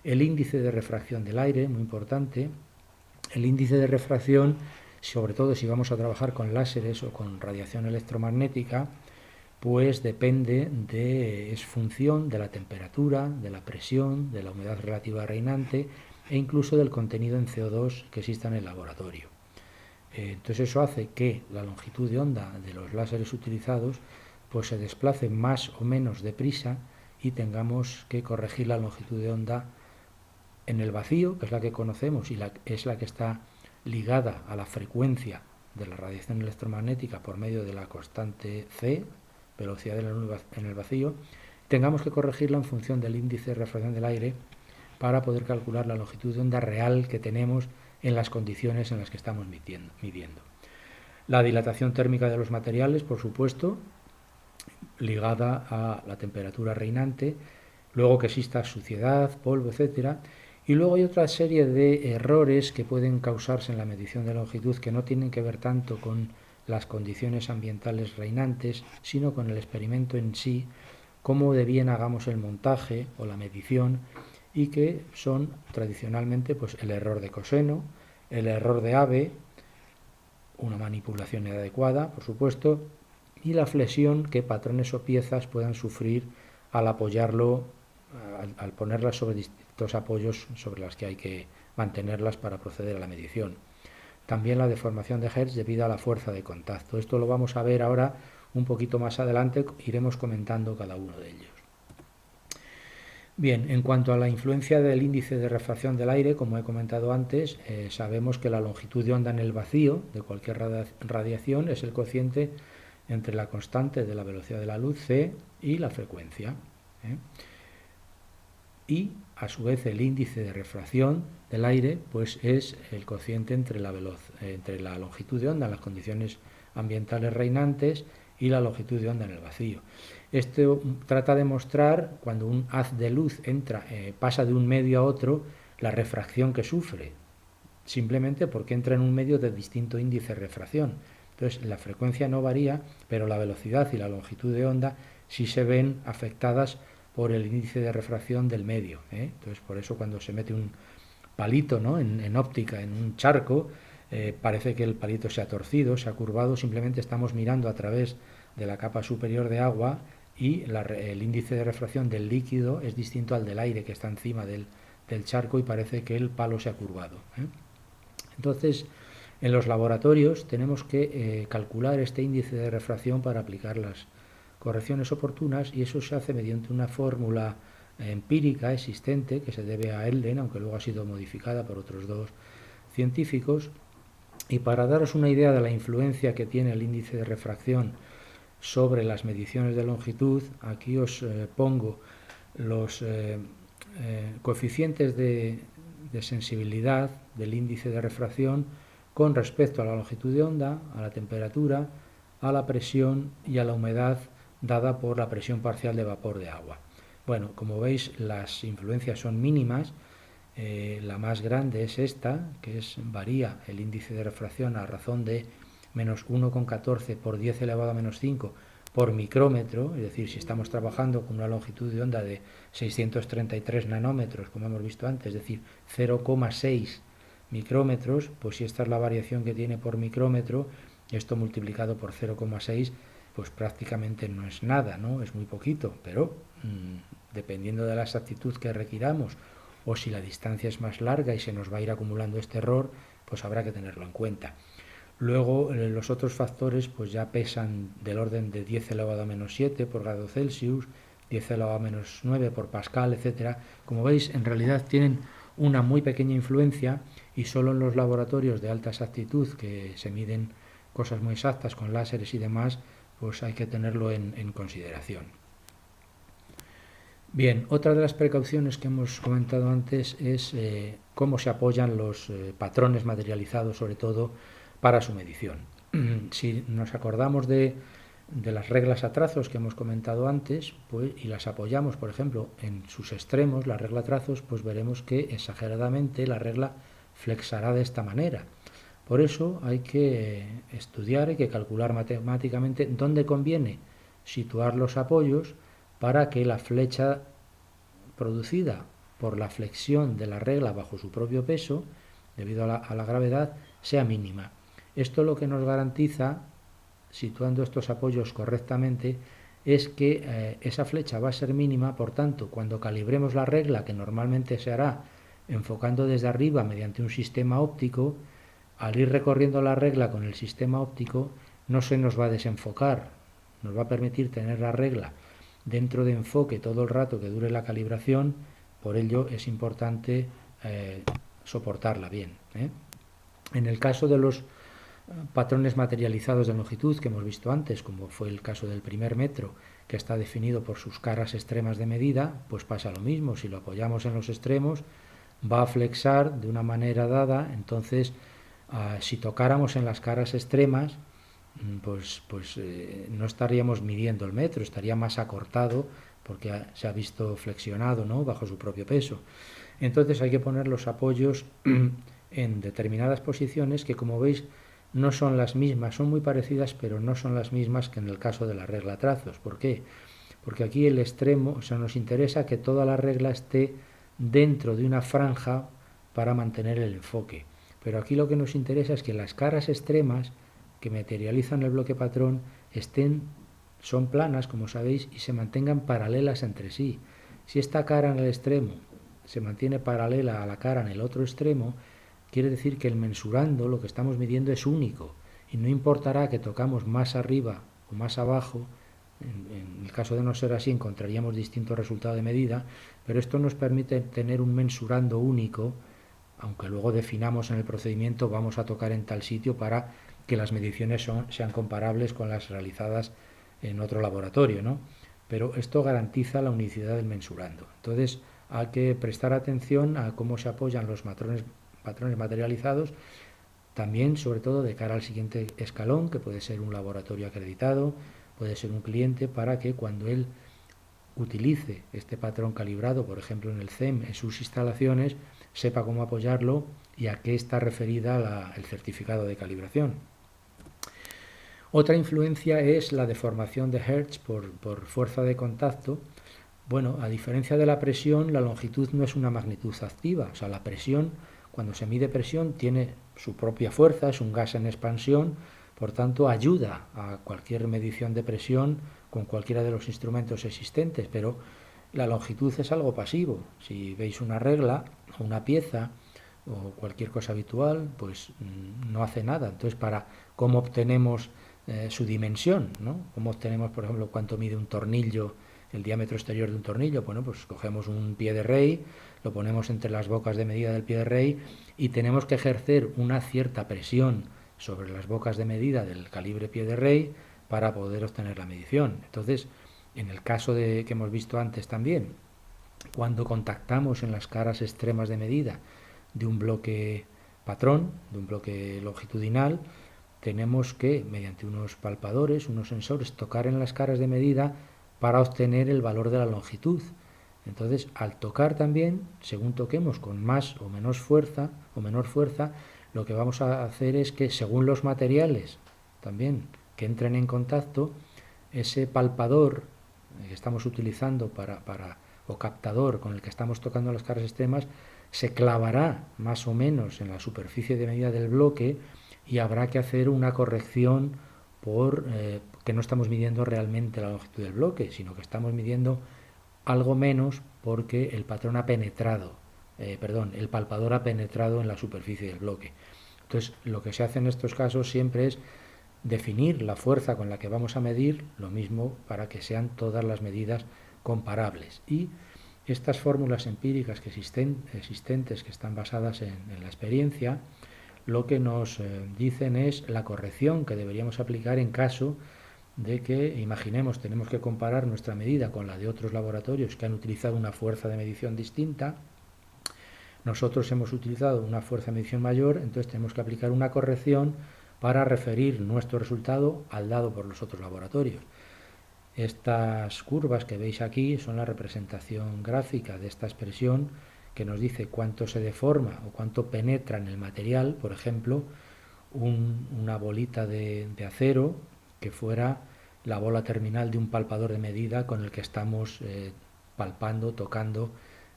El índice de refracción del aire, muy importante. El índice de refracción, sobre todo si vamos a trabajar con láseres o con radiación electromagnética, pues depende es función de la temperatura, de la presión, de la humedad relativa reinante e incluso del contenido en CO2 que exista en el laboratorio. Entonces eso hace que la longitud de onda de los láseres utilizados pues se desplace más o menos deprisa y tengamos que corregir la longitud de onda en el vacío, que es la que conocemos y es la que está ligada a la frecuencia de la radiación electromagnética por medio de la constante C, velocidad de la luz en el vacío, tengamos que corregirla en función del índice de refracción del aire para poder calcular la longitud de onda real que tenemos en las condiciones en las que estamos midiendo. La dilatación térmica de los materiales, por supuesto, ligada a la temperatura reinante, luego que exista suciedad, polvo, etcétera. Y luego hay otra serie de errores que pueden causarse en la medición de longitud que no tienen que ver tanto con las condiciones ambientales reinantes, sino con el experimento en sí, cómo de bien hagamos el montaje o la medición, y que son tradicionalmente pues el error de coseno, el error de Abbe, una manipulación inadecuada, por supuesto, y la flexión que patrones o piezas puedan sufrir al apoyarlo, al ponerlas sobre distintos apoyos sobre las que hay que mantenerlas para proceder a la medición. También la deformación de Hertz debido a la fuerza de contacto. Esto lo vamos a ver ahora un poquito más adelante, iremos comentando cada uno de ellos. Bien, en cuanto a la influencia del índice de refracción del aire, como he comentado antes, sabemos que la longitud de onda en el vacío de cualquier radiación es el cociente entre la constante de la velocidad de la luz, c, y la frecuencia. Y, a su vez, el índice de refracción del aire pues es el cociente entre la longitud de onda en las condiciones ambientales reinantes y la longitud de onda en el vacío. Esto trata de mostrar cuando un haz de luz pasa de un medio a otro, la refracción que sufre, simplemente porque entra en un medio de distinto índice de refracción. Entonces la frecuencia no varía, pero la velocidad y la longitud de onda sí se ven afectadas por el índice de refracción del medio. Entonces por eso cuando se mete un palito, ¿no?, en óptica, en un charco, parece que el palito se ha torcido, se ha curvado, simplemente estamos mirando a través de la capa superior de agua y el índice de refracción del líquido es distinto al del aire que está encima del charco y parece que el palo se ha curvado. Entonces, en los laboratorios tenemos que calcular este índice de refracción para aplicar las correcciones oportunas, y eso se hace mediante una fórmula empírica existente que se debe a Elden, aunque luego ha sido modificada por otros dos científicos. Y para daros una idea de la influencia que tiene el índice de refracción sobre las mediciones de longitud, aquí os pongo los coeficientes de sensibilidad del índice de refracción con respecto a la longitud de onda, a la temperatura, a la presión y a la humedad dada por la presión parcial de vapor de agua. Bueno, como veis, las influencias son mínimas. La más grande es esta, que varía el índice de refracción a razón de menos 1,14 por 10 elevado a menos 5 por micrómetro, es decir, si estamos trabajando con una longitud de onda de 633 nanómetros, como hemos visto antes, es decir, 0,6 micrómetros, pues si esta es la variación que tiene por micrómetro, esto multiplicado por 0,6, pues prácticamente no es nada, ¿no? Es muy poquito, pero dependiendo de la exactitud que requiramos, o si la distancia es más larga y se nos va a ir acumulando este error, pues habrá que tenerlo en cuenta. Luego los otros factores pues ya pesan del orden de 10 elevado a menos 7 por grado Celsius, 10 elevado a menos 9 por Pascal, etc. Como veis, en realidad tienen una muy pequeña influencia, y solo en los laboratorios de alta exactitud, que se miden cosas muy exactas con láseres y demás, pues hay que tenerlo en consideración. Bien, otra de las precauciones que hemos comentado antes es cómo se apoyan los patrones materializados, sobre todo para su medición. Si nos acordamos de las reglas a trazos que hemos comentado antes, pues, y las apoyamos, por ejemplo, en sus extremos, la regla a trazos, pues veremos que exageradamente la regla flexará de esta manera. Por eso hay que estudiar, hay que calcular matemáticamente dónde conviene situar los apoyos para que la flecha producida por la flexión de la regla bajo su propio peso, debido a la gravedad, sea mínima. Esto lo que nos garantiza, situando estos apoyos correctamente, es que esa flecha va a ser mínima. Por tanto, cuando calibremos la regla, que normalmente se hará enfocando desde arriba mediante un sistema óptico, al ir recorriendo la regla con el sistema óptico no se nos va a desenfocar, nos va a permitir tener la regla dentro de enfoque todo el rato que dure la calibración. Por ello es importante soportarla bien. En el caso de los patrones materializados de longitud que hemos visto antes, como fue el caso del primer metro, que está definido por sus caras extremas de medida, pues pasa lo mismo. Si lo apoyamos en los extremos, va a flexar de una manera dada. Entonces, si tocáramos en las caras extremas, pues no estaríamos midiendo el metro, estaría más acortado porque se ha visto flexionado, ¿no?, bajo su propio peso. Entonces hay que poner los apoyos en determinadas posiciones que, como veis, no son las mismas, son muy parecidas, pero no son las mismas que en el caso de la regla a trazos. ¿Por qué? Porque aquí el extremo, o sea, nos interesa que toda la regla esté dentro de una franja para mantener el enfoque. Pero aquí lo que nos interesa es que las caras extremas que materializan el bloque patrón son planas, como sabéis, y se mantengan paralelas entre sí. Si esta cara en el extremo se mantiene paralela a la cara en el otro extremo, quiere decir que el mensurando, lo que estamos midiendo, es único, y no importará que tocamos más arriba o más abajo. En el caso de no ser así, encontraríamos distintos resultados de medida, pero esto nos permite tener un mensurando único, aunque luego definamos en el procedimiento vamos a tocar en tal sitio para que las mediciones sean comparables con las realizadas en otro laboratorio, ¿no? Pero esto garantiza la unicidad del mensurando. Entonces hay que prestar atención a cómo se apoyan los patrones materializados, también sobre todo de cara al siguiente escalón, que puede ser un laboratorio acreditado, puede ser un cliente, para que cuando él utilice este patrón calibrado, por ejemplo en el CEM, en sus instalaciones, sepa cómo apoyarlo y a qué está referida el certificado de calibración. Otra influencia es la deformación de Hertz por fuerza de contacto. Bueno, a diferencia de la presión, la longitud no es una magnitud activa. O sea, la presión, cuando se mide presión, tiene su propia fuerza, es un gas en expansión, por tanto ayuda a cualquier medición de presión con cualquiera de los instrumentos existentes, pero la longitud es algo pasivo. Si veis una regla o una pieza o cualquier cosa habitual, pues no hace nada. Entonces, ¿cómo obtenemos su dimensión, ¿no? ¿Cómo obtenemos, por ejemplo, cuánto mide un tornillo, el diámetro exterior de un tornillo? Bueno, pues cogemos un pie de rey, lo ponemos entre las bocas de medida del pie de rey y tenemos que ejercer una cierta presión sobre las bocas de medida del calibre pie de rey para poder obtener la medición. Entonces, en el caso que hemos visto antes también, cuando contactamos en las caras extremas de medida de un bloque patrón, de un bloque longitudinal, tenemos que, mediante unos palpadores, unos sensores, tocar en las caras de medida para obtener el valor de la longitud. Entonces, al tocar también, según toquemos con más o menor fuerza, lo que vamos a hacer es que, según los materiales también que entren en contacto, ese palpador que estamos utilizando o captador con el que estamos tocando las caras extremas, se clavará más o menos en la superficie de medida del bloque y habrá que hacer una corrección que no estamos midiendo realmente la longitud del bloque, sino que estamos midiendo algo menos porque el patrón ha penetrado, el palpador ha penetrado en la superficie del bloque. Entonces, lo que se hace en estos casos siempre es definir la fuerza con la que vamos a medir, lo mismo para que sean todas las medidas comparables. Y estas fórmulas empíricas existentes, que están basadas en la experiencia, lo que nos dicen es la corrección que deberíamos aplicar en caso de que, imaginemos, tenemos que comparar nuestra medida con la de otros laboratorios que han utilizado una fuerza de medición distinta. Nosotros hemos utilizado una fuerza de medición mayor, entonces tenemos que aplicar una corrección para referir nuestro resultado al dado por los otros laboratorios. Estas curvas que veis aquí son la representación gráfica de esta expresión que nos dice cuánto se deforma o cuánto penetra en el material, por ejemplo, una bolita de acero que fuera la bola terminal de un palpador de medida con el que estamos palpando, tocando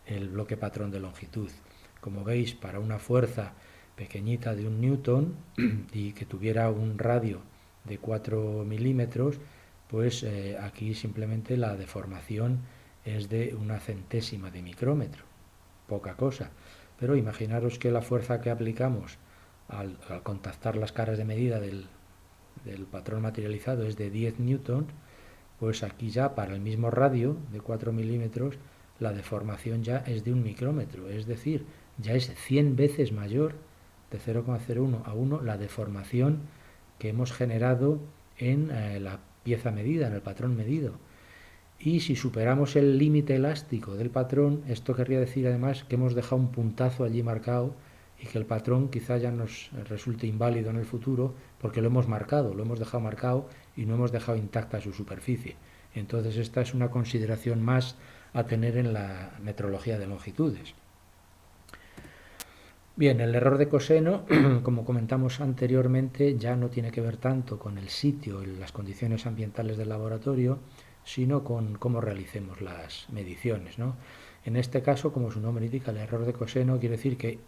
el bloque patrón de longitud. Como veis, para una fuerza pequeñita de 1 newton y que tuviera un radio de 4 milímetros, pues aquí simplemente la deformación es de 1/100ª de micrómetro, poca cosa. Pero imaginaros que la fuerza que aplicamos al contactar las caras de medida del patrón materializado es de 10 newtons, pues aquí ya para el mismo radio de 4 milímetros la deformación ya es de 1 micrómetro, es decir, ya es 100 veces mayor, de 0,01 a 1, la deformación que hemos generado en la pieza medida, en el patrón medido. Y si superamos el límite elástico del patrón, esto querría decir además que hemos dejado un puntazo allí marcado y que el patrón quizá ya nos resulte inválido en el futuro porque lo hemos dejado marcado y no hemos dejado intacta su superficie. Entonces esta es una consideración más a tener en la metrología de longitudes. Bien, el error de coseno, como comentamos anteriormente, ya no tiene que ver tanto con el sitio y las condiciones ambientales del laboratorio, sino con cómo realicemos las mediciones, ¿no? En este caso, como su nombre indica, el error de coseno quiere decir que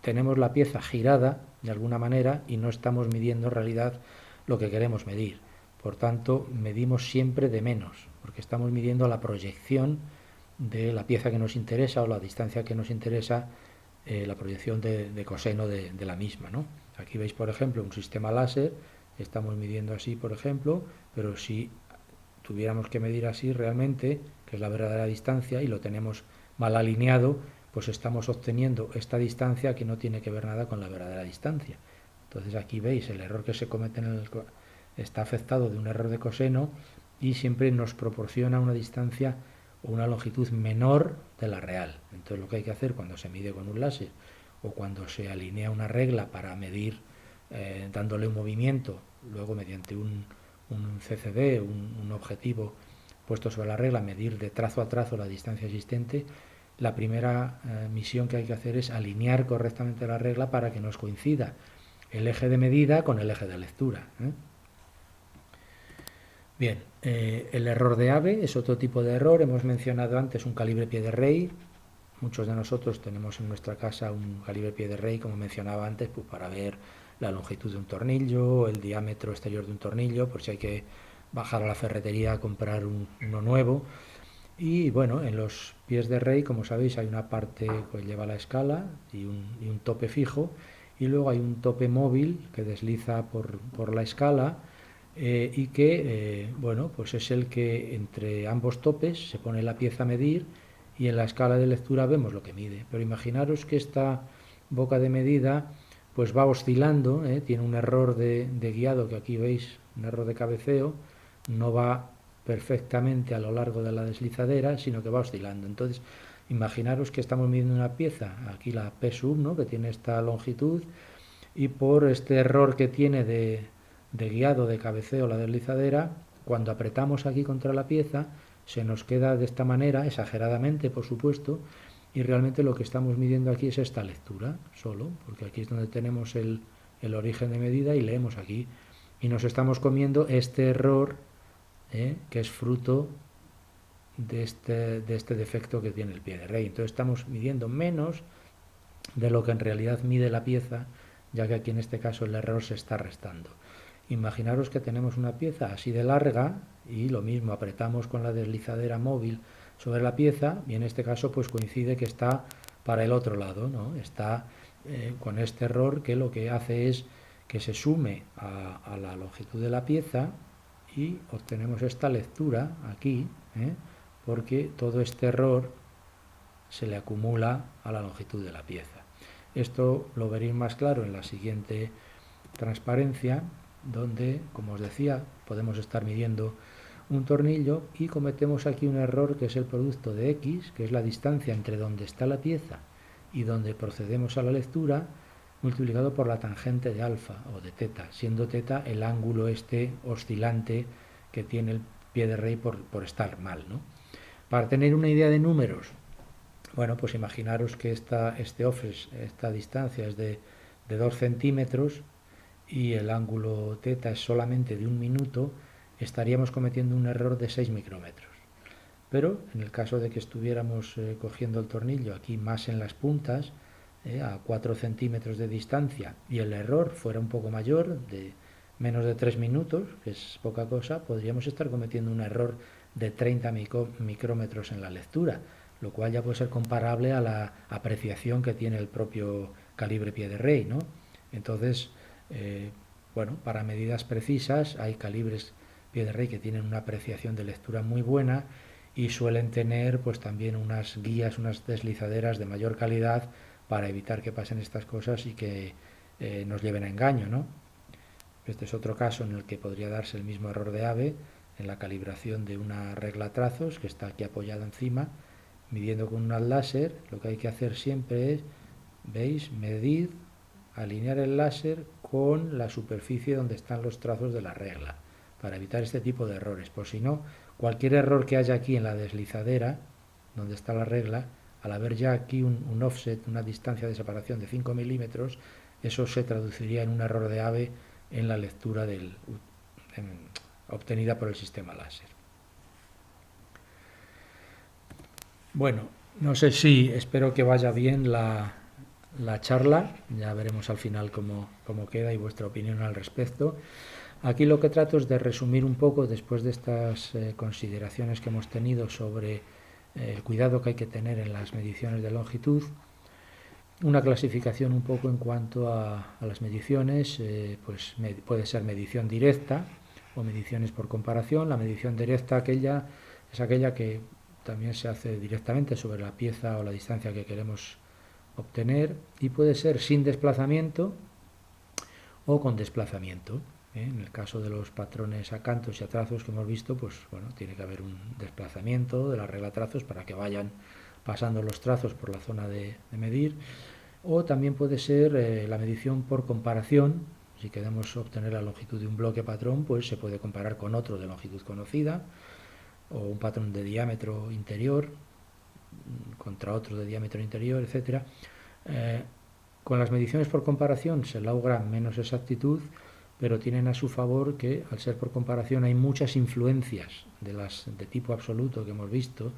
tenemos la pieza girada de alguna manera y no estamos midiendo en realidad lo que queremos medir. Por tanto, medimos siempre de menos, porque estamos midiendo la proyección de la pieza que nos interesa o la distancia que nos interesa, la proyección de coseno de la misma, ¿no? Aquí veis, por ejemplo, un sistema láser, estamos midiendo así, por ejemplo, pero si tuviéramos que medir así realmente, que es la verdadera distancia, y lo tenemos mal alineado, pues estamos obteniendo esta distancia que no tiene que ver nada con la verdadera distancia. Entonces aquí veis el error que se comete está afectado de un error de coseno y siempre nos proporciona una distancia o una longitud menor de la real. Entonces lo que hay que hacer cuando se mide con un láser o cuando se alinea una regla para medir dándole un movimiento, luego mediante un CCD, un objetivo puesto sobre la regla, medir de trazo a trazo la distancia existente, la primera misión que hay que hacer es alinear correctamente la regla para que nos coincida el eje de medida con el eje de lectura. Bien, el error de ave es otro tipo de error. Hemos mencionado antes un calibre pie de rey. Muchos de nosotros tenemos en nuestra casa un calibre pie de rey, como mencionaba antes, pues para ver la longitud de un tornillo, el diámetro exterior de un tornillo, por si hay que bajar a la ferretería a comprar uno nuevo. Y bueno, en los pies de rey, como sabéis, hay una parte que lleva la escala y un tope fijo, y luego hay un tope móvil que desliza por la escala, y que, bueno, pues es el que entre ambos topes se pone la pieza a medir y en la escala de lectura vemos lo que mide. Pero imaginaros que esta boca de medida pues va oscilando, tiene un error de guiado, que aquí veis, un error de cabeceo, no va perfectamente a lo largo de la deslizadera, sino que va oscilando. Entonces, imaginaros que estamos midiendo una pieza, aquí la P sub, ¿no?, que tiene esta longitud, y por este error que tiene de guiado, de cabeceo, la deslizadera, cuando apretamos aquí contra la pieza, se nos queda de esta manera, exageradamente, por supuesto, y realmente lo que estamos midiendo aquí es esta lectura, solo, porque aquí es donde tenemos el origen de medida y leemos aquí, y nos estamos comiendo este error, que es fruto de este defecto que tiene el pie de rey. Entonces estamos midiendo menos de lo que en realidad mide la pieza, ya que aquí en este caso el error se está restando. Imaginaros que tenemos una pieza así de larga y lo mismo, apretamos con la deslizadera móvil sobre la pieza y en este caso pues coincide que está para el otro lado, ¿no? Está con este error que lo que hace es que se sume a la longitud de la pieza y obtenemos esta lectura aquí, porque todo este error se le acumula a la longitud de la pieza. Esto lo veréis más claro en la siguiente transparencia, donde, como os decía, podemos estar midiendo un tornillo y cometemos aquí un error que es el producto de x, que es la distancia entre donde está la pieza y donde procedemos a la lectura, multiplicado por la tangente de alfa o de teta, siendo teta el ángulo este oscilante que tiene el pie de rey por estar mal, ¿no? Para tener una idea de números, bueno, pues imaginaros que esta distancia es de 2 centímetros y el ángulo teta es solamente de 1 minuto, estaríamos cometiendo un error de 6 micrómetros. Pero en el caso de que estuviéramos cogiendo el tornillo aquí más en las puntas, a 4 centímetros de distancia, y el error fuera un poco mayor, de menos de 3 minutos, que es poca cosa, podríamos estar cometiendo un error de 30 micrómetros en la lectura, lo cual ya puede ser comparable a la apreciación que tiene el propio calibre pie de rey, ¿no? Entonces, bueno, para medidas precisas hay calibres pie de rey que tienen una apreciación de lectura muy buena y suelen tener pues también unas guías, unas deslizaderas de mayor calidad para evitar que pasen estas cosas y que nos lleven a engaño, ¿no? Este es otro caso en el que podría darse el mismo error de ave en la calibración de una regla trazos que está aquí apoyada encima, midiendo con un láser. Lo que hay que hacer siempre es, veis, medir, alinear el láser con la superficie donde están los trazos de la regla, para evitar este tipo de errores. Por si no, cualquier error que haya aquí en la deslizadera, donde está la regla, al haber ya aquí un offset, una distancia de separación de 5 milímetros, eso se traduciría en un error de ave en la lectura obtenida por el sistema láser. Bueno, no sé si, espero que vaya bien la charla, ya veremos al final cómo queda y vuestra opinión al respecto. Aquí lo que trato es de resumir un poco, después de estas consideraciones que hemos tenido sobre el cuidado que hay que tener en las mediciones de longitud, una clasificación un poco en cuanto a las mediciones, pues puede ser medición directa o mediciones por comparación. La medición directa es aquella que también se hace directamente sobre la pieza o la distancia que queremos obtener, y puede ser sin desplazamiento o con desplazamiento. En el caso de los patrones a cantos y a trazos que hemos visto, pues bueno, tiene que haber un desplazamiento de la regla trazos para que vayan pasando los trazos por la zona de medir. O también puede ser la medición por comparación. Si queremos obtener la longitud de un bloque patrón, pues se puede comparar con otro de longitud conocida, o un patrón de diámetro interior contra otro de diámetro interior, etcétera. Con las mediciones por comparación se logra menos exactitud, pero tienen a su favor que, al ser por comparación, hay muchas influencias de tipo absoluto que hemos visto,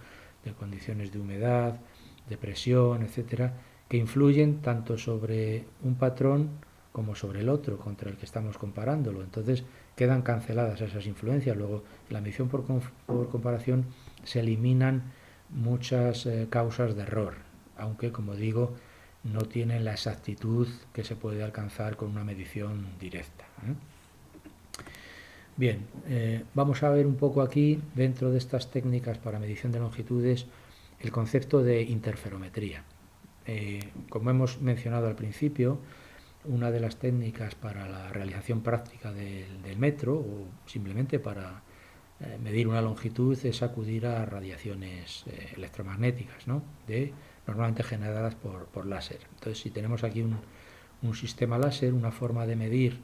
de condiciones de humedad, de presión, etcétera, que influyen tanto sobre un patrón como sobre el otro contra el que estamos comparándolo. Entonces quedan canceladas esas influencias. Luego, en la medición por comparación se eliminan muchas causas de error, aunque, como digo, no tienen la exactitud que se puede alcanzar con una medición directa. Bien, vamos a ver un poco aquí, dentro de estas técnicas para medición de longitudes, el concepto de interferometría. Como hemos mencionado al principio, una de las técnicas para la realización práctica del metro, o simplemente para medir una longitud, es acudir a radiaciones electromagnéticas, ¿no? Normalmente generadas por láser. Entonces, si tenemos aquí un sistema láser, una forma de medir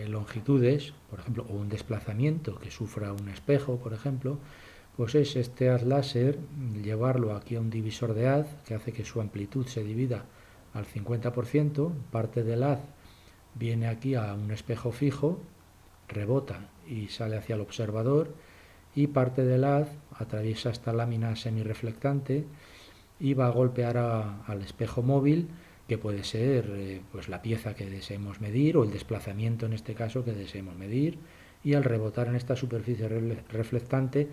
longitudes, por ejemplo, o un desplazamiento que sufra un espejo, por ejemplo, pues es este haz láser, llevarlo aquí a un divisor de haz que hace que su amplitud se divida al 50%, parte del haz viene aquí a un espejo fijo, rebota y sale hacia el observador, y parte del haz atraviesa esta lámina semirreflectante y va a golpear al espejo móvil, que puede ser pues la pieza que deseemos medir o el desplazamiento en este caso que deseemos medir, y al rebotar en esta superficie reflectante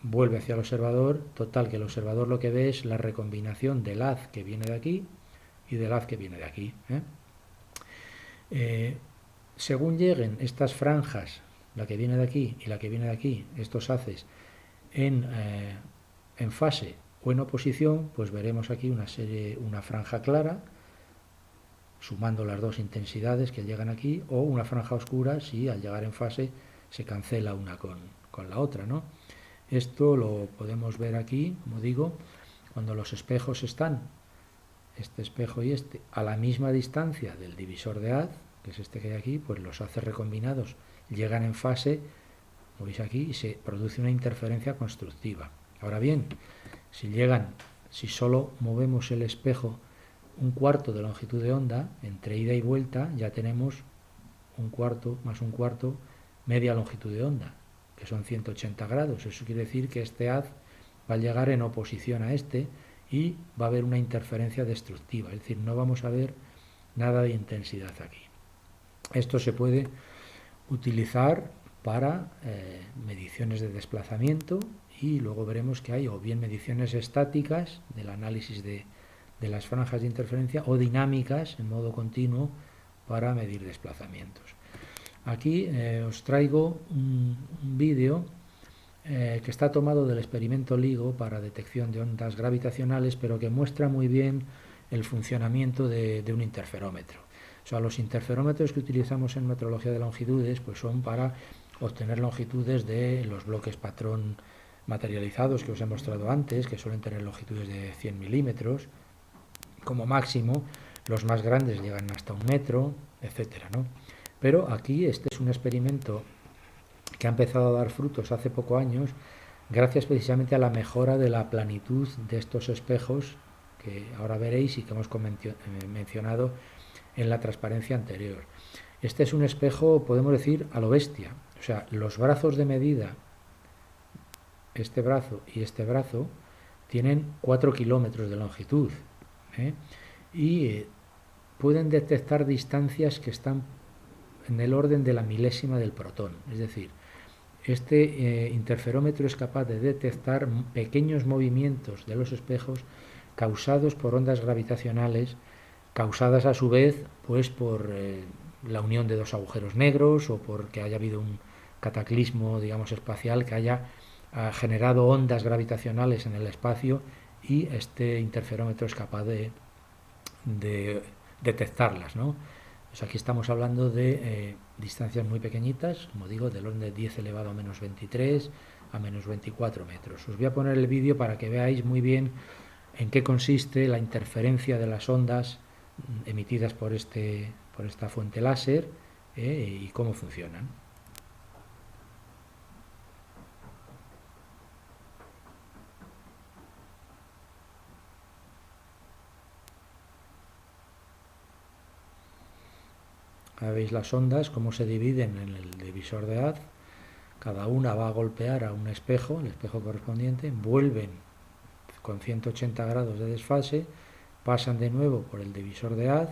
vuelve hacia el observador, total que el observador lo que ve es la recombinación del haz que viene de aquí y del haz que viene de aquí. Según lleguen estas franjas, la que viene de aquí y la que viene de aquí, estos haces en fase o en oposición, pues veremos aquí una franja clara, sumando las dos intensidades que llegan aquí, o una franja oscura si al llegar en fase se cancela una con la otra, ¿no? Esto lo podemos ver aquí, como digo, cuando los espejos están, este espejo y este, a la misma distancia del divisor de haz, que es este que hay aquí, pues los haces recombinados llegan en fase, como veis aquí, y se produce una interferencia constructiva. Ahora bien, si solo movemos el espejo un cuarto de longitud de onda, entre ida y vuelta ya tenemos un cuarto más un cuarto, media longitud de onda, que son 180 grados. Eso quiere decir que este haz va a llegar en oposición a este y va a haber una interferencia destructiva, es decir, no vamos a ver nada de intensidad aquí. Esto se puede utilizar para mediciones de desplazamiento, y luego veremos que hay o bien mediciones estáticas del análisis de las franjas de interferencia, o dinámicas en modo continuo para medir desplazamientos. Aquí os traigo un vídeo que está tomado del experimento LIGO para detección de ondas gravitacionales, pero que muestra muy bien el funcionamiento de un interferómetro. O sea, los interferómetros que utilizamos en metrología de longitudes pues son para obtener longitudes de los bloques patrón materializados que os he mostrado antes, que suelen tener longitudes de 100 milímetros como máximo. Los más grandes llegan hasta 1 metro, etcétera, ¿no? Pero aquí este es un experimento que ha empezado a dar frutos hace pocos años, gracias precisamente a la mejora de la planitud de estos espejos, que ahora veréis y que hemos mencionado en la transparencia anterior. Este es un espejo, podemos decir, a lo bestia. O sea, los brazos de medida, este brazo y este brazo, tienen 4 kilómetros de longitud, y pueden detectar distancias que están en el orden de la milésima del protón. Es decir, este interferómetro es capaz de detectar pequeños movimientos de los espejos causados por ondas gravitacionales, causadas a su vez pues por la unión de dos agujeros negros o porque haya habido un cataclismo, digamos, espacial que haya generado ondas gravitacionales en el espacio, y este interferómetro es capaz de detectarlas, ¿no? Pues aquí estamos hablando de distancias muy pequeñitas, como digo, del orden de 10 elevado a menos 23 a menos 24 metros. Os voy a poner el vídeo para que veáis muy bien en qué consiste la interferencia de las ondas emitidas por esta fuente láser y cómo funcionan. Ahora veis las ondas, cómo se dividen en el divisor de haz. Cada una va a golpear a un espejo, el espejo correspondiente, vuelven con 180 grados de desfase, pasan de nuevo por el divisor de haz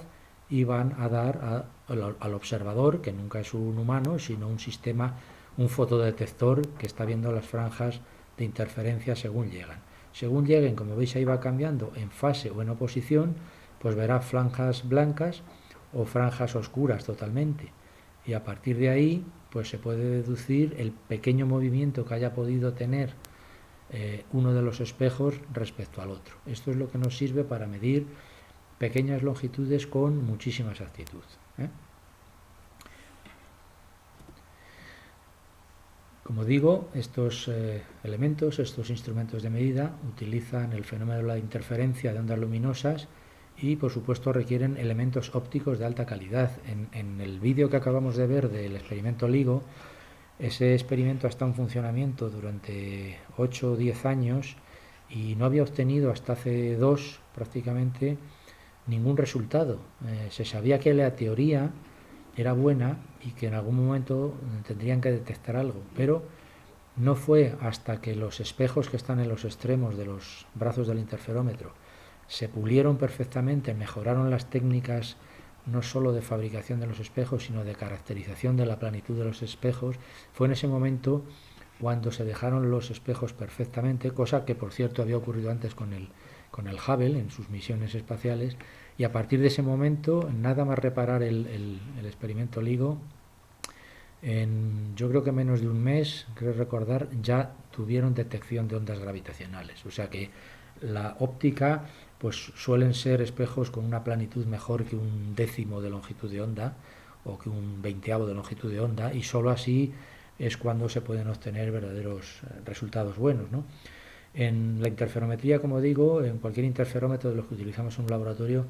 y van a dar al observador, que nunca es un humano, sino un sistema, un fotodetector que está viendo las franjas de interferencia según llegan. Según lleguen, como veis ahí va cambiando en fase o en oposición, pues verá franjas blancas o franjas oscuras totalmente. Y a partir de ahí, pues se puede deducir el pequeño movimiento que haya podido tener uno de los espejos respecto al otro. Esto es lo que nos sirve para medir pequeñas longitudes con muchísima exactitud. Como digo, estos elementos, estos instrumentos de medida, utilizan el fenómeno de la interferencia de ondas luminosas y, por supuesto, requieren elementos ópticos de alta calidad. En el vídeo que acabamos de ver del experimento LIGO, ese experimento ha estado en funcionamiento durante 8 o 10 años y no había obtenido hasta hace 2 prácticamente ningún resultado. Se sabía que la teoría era buena y que en algún momento tendrían que detectar algo, pero no fue hasta que los espejos que están en los extremos de los brazos del interferómetro se pulieron perfectamente, mejoraron las técnicas no solo de fabricación de los espejos, sino de caracterización de la planitud de los espejos, fue en ese momento cuando se dejaron los espejos perfectamente, cosa que por cierto había ocurrido antes con el Hubble en sus misiones espaciales, y a partir de ese momento, nada más reparar el experimento LIGO, yo creo que menos de un mes, creo recordar, ya tuvieron detección de ondas gravitacionales. O sea que la óptica, pues suelen ser espejos con una planitud mejor que un décimo de longitud de onda o que un veinteavo de longitud de onda, y solo así es cuando se pueden obtener verdaderos resultados buenos, ¿no? En la interferometría, como digo, en cualquier interferómetro de los que utilizamos en un laboratorio,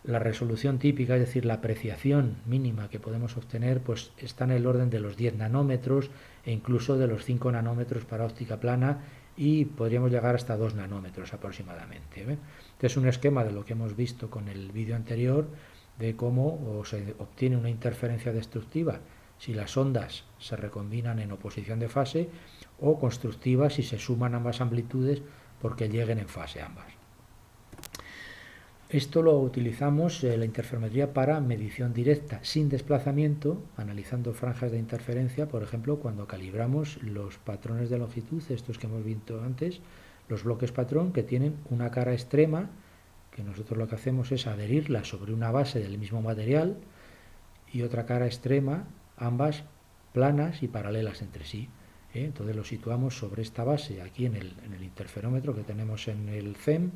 la resolución típica, es decir, la apreciación mínima que podemos obtener, pues está en el orden de los 10 nanómetros e incluso de los 5 nanómetros para óptica plana, y podríamos llegar hasta 2 nanómetros aproximadamente. Este es un esquema de lo que hemos visto con el vídeo anterior, de cómo se obtiene una interferencia destructiva si las ondas se recombinan en oposición de fase, o constructiva si se suman ambas amplitudes porque lleguen en fase ambas. Esto lo utilizamos, la interferometría, para medición directa, sin desplazamiento, analizando franjas de interferencia, por ejemplo, cuando calibramos los patrones de longitud, estos que hemos visto antes, los bloques patrón, que tienen una cara extrema, que nosotros lo que hacemos es adherirla sobre una base del mismo material, y otra cara extrema, ambas planas y paralelas entre sí. Entonces lo situamos sobre esta base, aquí en el interferómetro que tenemos en el CEM,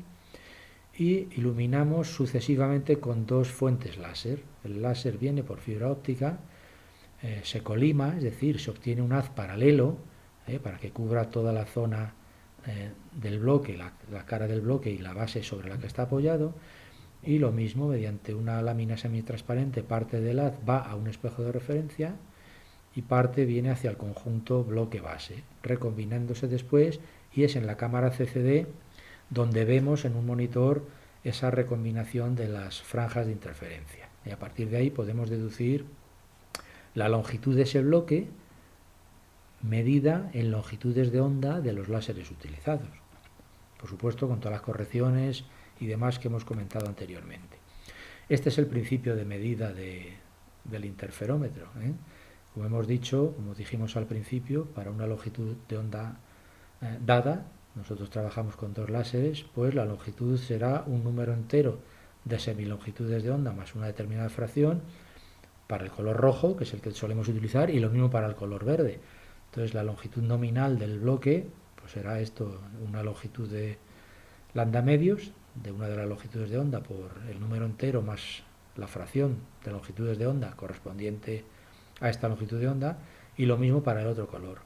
y iluminamos sucesivamente con 2 fuentes láser. El láser viene por fibra óptica, se colima, es decir, se obtiene un haz paralelo para que cubra toda la zona del bloque, la cara del bloque y la base sobre la que está apoyado, y lo mismo, mediante una lámina semitransparente, parte del haz va a un espejo de referencia y parte viene hacia el conjunto bloque-base, recombinándose después, y es en la cámara CCD donde vemos en un monitor esa recombinación de las franjas de interferencia. Y a partir de ahí podemos deducir la longitud de ese bloque medida en longitudes de onda de los láseres utilizados. Por supuesto, con todas las correcciones y demás que hemos comentado anteriormente. Este es el principio de medida de del interferómetro, ¿eh? Como hemos dicho, como dijimos al principio, para una longitud de onda dada, nosotros trabajamos con dos láseres, pues la longitud será un número entero de semilongitudes de onda más una determinada fracción para el color rojo, que es el que solemos utilizar, y lo mismo para el color verde. Entonces la longitud nominal del bloque pues será esto, una longitud de lambda medios de una de las longitudes de onda por el número entero más la fracción de longitudes de onda correspondiente a esta longitud de onda, y lo mismo para el otro color.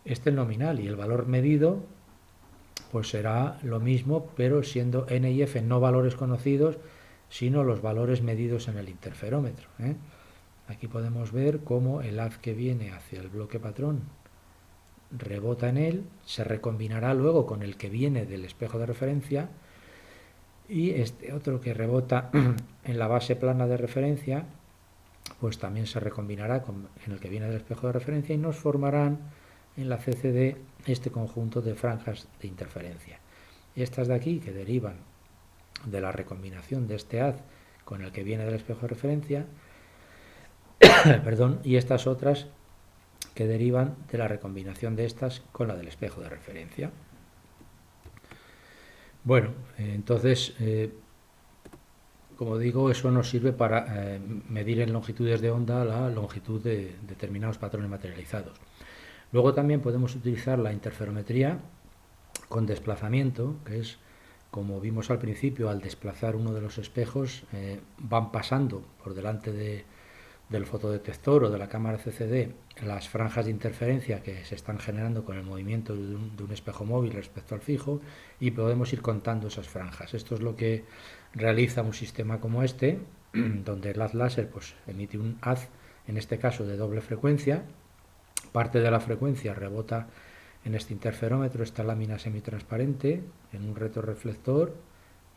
Este es nominal, y el valor medido pues será lo mismo, pero siendo n y f no valores conocidos, sino los valores medidos en el interferómetro, ¿eh? Aquí podemos ver cómo el haz que viene hacia el bloque patrón rebota en él, se recombinará luego con el que viene del espejo de referencia, y este otro que rebota en la base plana de referencia pues también se recombinará en el que viene del espejo de referencia, y nos formarán en la CCD este conjunto de franjas de interferencia. Estas de aquí, que derivan de la recombinación de este haz con el que viene del espejo de referencia, perdón, y estas otras que derivan de la recombinación de estas con la del espejo de referencia. Bueno, entonces, como digo, eso nos sirve para medir en longitudes de onda la longitud de determinados patrones materializados. Luego también podemos utilizar la interferometría con desplazamiento, que es, como vimos al principio, al desplazar uno de los espejos, van pasando por delante del fotodetector o de la cámara CCD las franjas de interferencia que se están generando con el movimiento de un espejo móvil respecto al fijo, y podemos ir contando esas franjas. Esto es lo que realiza un sistema como este, donde el haz láser pues emite un haz, en este caso de doble frecuencia. Parte de la frecuencia rebota en este interferómetro, esta lámina semitransparente, en un retroreflector,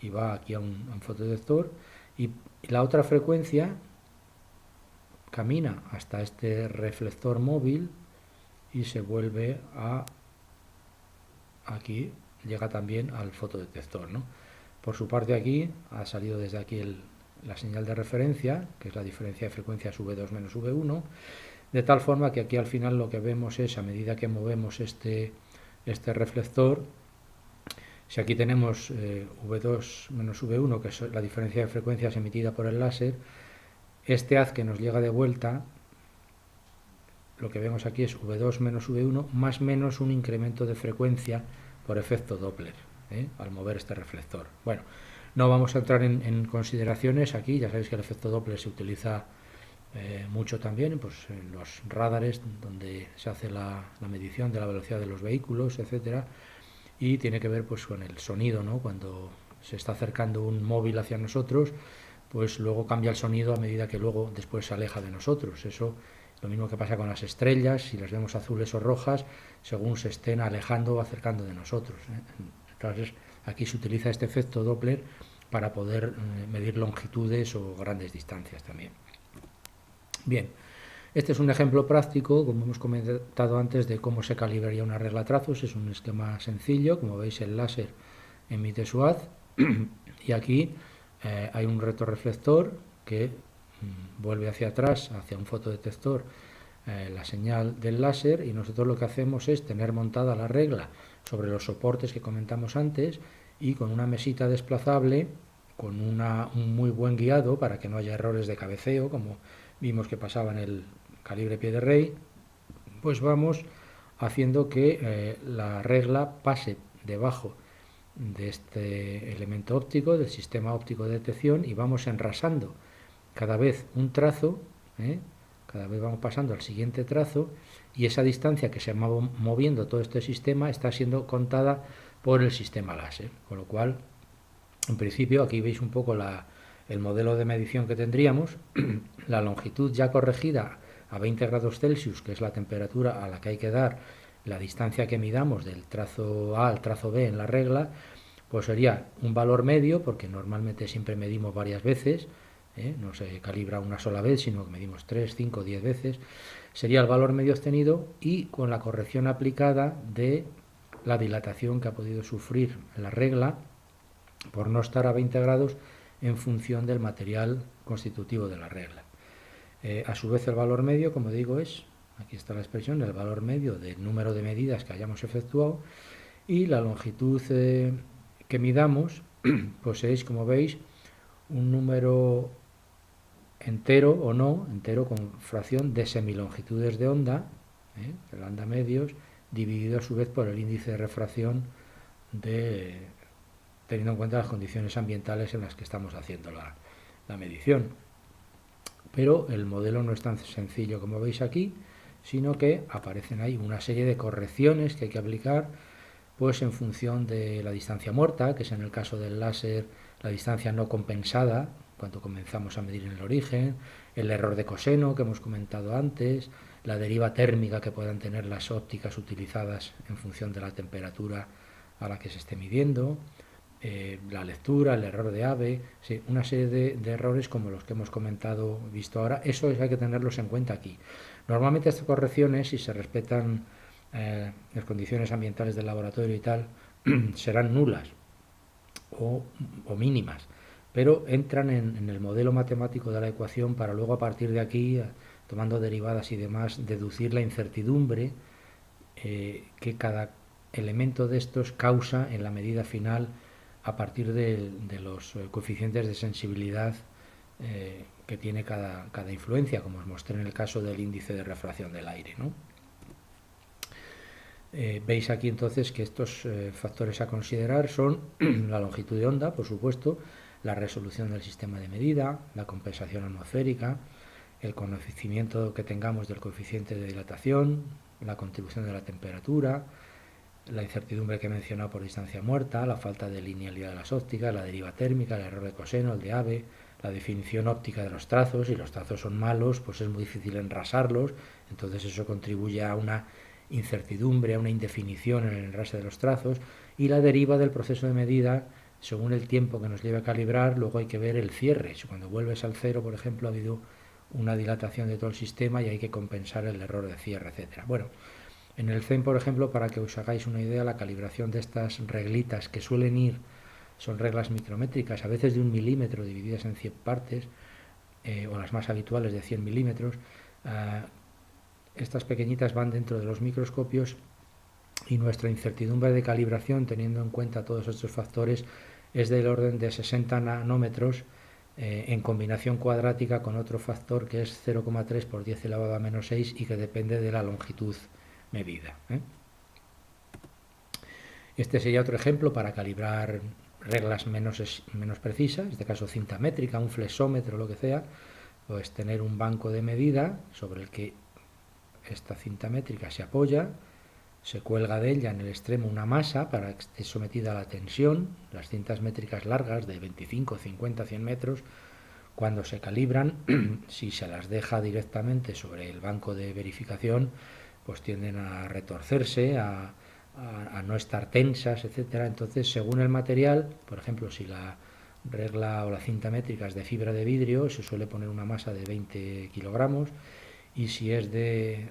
y va aquí a un fotodetector, y la otra frecuencia camina hasta este reflector móvil y se vuelve aquí, llega también al fotodetector, ¿no? Por su parte, aquí ha salido desde aquí la señal de referencia, que es la diferencia de frecuencias V2 menos V1, de tal forma que aquí al final lo que vemos es, a medida que movemos este reflector, si aquí tenemos V2 menos V1, que es la diferencia de frecuencias emitida por el láser, este haz que nos llega de vuelta, lo que vemos aquí es V2 menos V1 más menos un incremento de frecuencia por efecto Doppler, al mover este reflector. Bueno, no vamos a entrar en consideraciones aquí, ya sabéis que el efecto Doppler se utiliza mucho también pues, en los radares donde se hace la medición de la velocidad de los vehículos, etcétera, y tiene que ver pues con el sonido, ¿no? Cuando se está acercando un móvil hacia nosotros, pues luego cambia el sonido a medida que luego después se aleja de nosotros. Eso lo mismo que pasa con las estrellas, si las vemos azules o rojas, según se estén alejando o acercando de nosotros, ¿eh? Entonces aquí se utiliza este efecto Doppler para poder medir longitudes o grandes distancias también. Bien, este es un ejemplo práctico, como hemos comentado antes, de cómo se calibraría una regla trazos. Es un esquema sencillo, como veis el láser emite su haz y aquí hay un retroreflector que vuelve hacia atrás, hacia un fotodetector, la señal del láser, y nosotros lo que hacemos es tener montada la regla sobre los soportes que comentamos antes, y con una mesita desplazable, con un muy buen guiado para que no haya errores de cabeceo, como vimos que pasaba en el calibre pie de rey, pues vamos haciendo que la regla pase debajo de este elemento óptico, del sistema óptico de detección, y vamos enrasando cada vez un trazo, cada vez vamos pasando al siguiente trazo, y esa distancia que se va moviendo todo este sistema está siendo contada por el sistema láser, con lo cual, en principio, aquí veis un poco el modelo de medición que tendríamos. La longitud ya corregida a 20 grados Celsius, que es la temperatura a la que hay que dar la distancia que midamos del trazo A al trazo B en la regla, pues sería un valor medio, porque normalmente siempre medimos varias veces, no se calibra una sola vez, sino que medimos 3, 5, 10 veces, sería el valor medio obtenido, y con la corrección aplicada de la dilatación que ha podido sufrir la regla por no estar a 20 grados en función del material constitutivo de la regla. A su vez el valor medio, como digo, es, aquí está la expresión, el valor medio del número de medidas que hayamos efectuado, y la longitud que midamos, pues es, como veis, un número entero o no, entero con fracción de semilongitudes de onda, de lambda medios, dividido a su vez por el índice de refracción teniendo en cuenta las condiciones ambientales en las que estamos haciendo la medición. Pero el modelo no es tan sencillo como veis aquí, sino que aparecen ahí una serie de correcciones que hay que aplicar, pues en función de la distancia muerta, que es en el caso del láser la distancia no compensada, cuando comenzamos a medir en el origen, el error de coseno que hemos comentado antes, la deriva térmica que puedan tener las ópticas utilizadas en función de la temperatura a la que se esté midiendo, la lectura, el error de AVE, sí, una serie de errores como los que hemos comentado, visto ahora. Eso hay que tenerlos en cuenta aquí. Normalmente estas correcciones, si se respetan las condiciones ambientales del laboratorio y tal, serán nulas o mínimas, pero entran en el modelo matemático de la ecuación para luego a partir de aquí, tomando derivadas y demás, deducir la incertidumbre que cada elemento de estos causa en la medida final a partir de los coeficientes de sensibilidad que tiene cada influencia, como os mostré en el caso del índice de refracción del aire, ¿no? Veis aquí entonces que estos factores a considerar son la longitud de onda, por supuesto, la resolución del sistema de medida, la compensación atmosférica, el conocimiento que tengamos del coeficiente de dilatación, la contribución de la temperatura, la incertidumbre que he mencionado por distancia muerta, la falta de linealidad de las ópticas, la deriva térmica, el error de coseno, el de AVE, la definición óptica de los trazos. Si los trazos son malos, pues es muy difícil enrasarlos, entonces eso contribuye a una incertidumbre, a una indefinición en el enrase de los trazos, y la deriva del proceso de medida según el tiempo que nos lleve a calibrar. Luego hay que ver el cierre. Si cuando vuelves al cero, por ejemplo, ha habido una dilatación de todo el sistema y hay que compensar el error de cierre, etcétera. Bueno, en el CEN, por ejemplo, para que os hagáis una idea, la calibración de estas reglitas que suelen ir, son reglas micrométricas, a veces de 1 milímetro divididas en 100 partes, o las más habituales de 100 milímetros. Estas pequeñitas van dentro de los microscopios y nuestra incertidumbre de calibración, teniendo en cuenta todos estos factores, es del orden de 60 nanómetros en combinación cuadrática con otro factor que es 0,3 por 10 elevado a menos 6 y que depende de la longitud medida. Este sería otro ejemplo para calibrar reglas menos precisas, en este caso cinta métrica, un flexómetro, lo que sea, pues tener un banco de medida sobre el que esta cinta métrica se apoya, se cuelga de ella en el extremo una masa para que esté sometida a la tensión. Las cintas métricas largas de 25, 50, 100 metros, cuando se calibran, si se las deja directamente sobre el banco de verificación, pues tienden a retorcerse, a no estar tensas, etcétera. Entonces, según el material, por ejemplo, si la regla o la cinta métrica es de fibra de vidrio, se suele poner una masa de 20 kilogramos, y si es de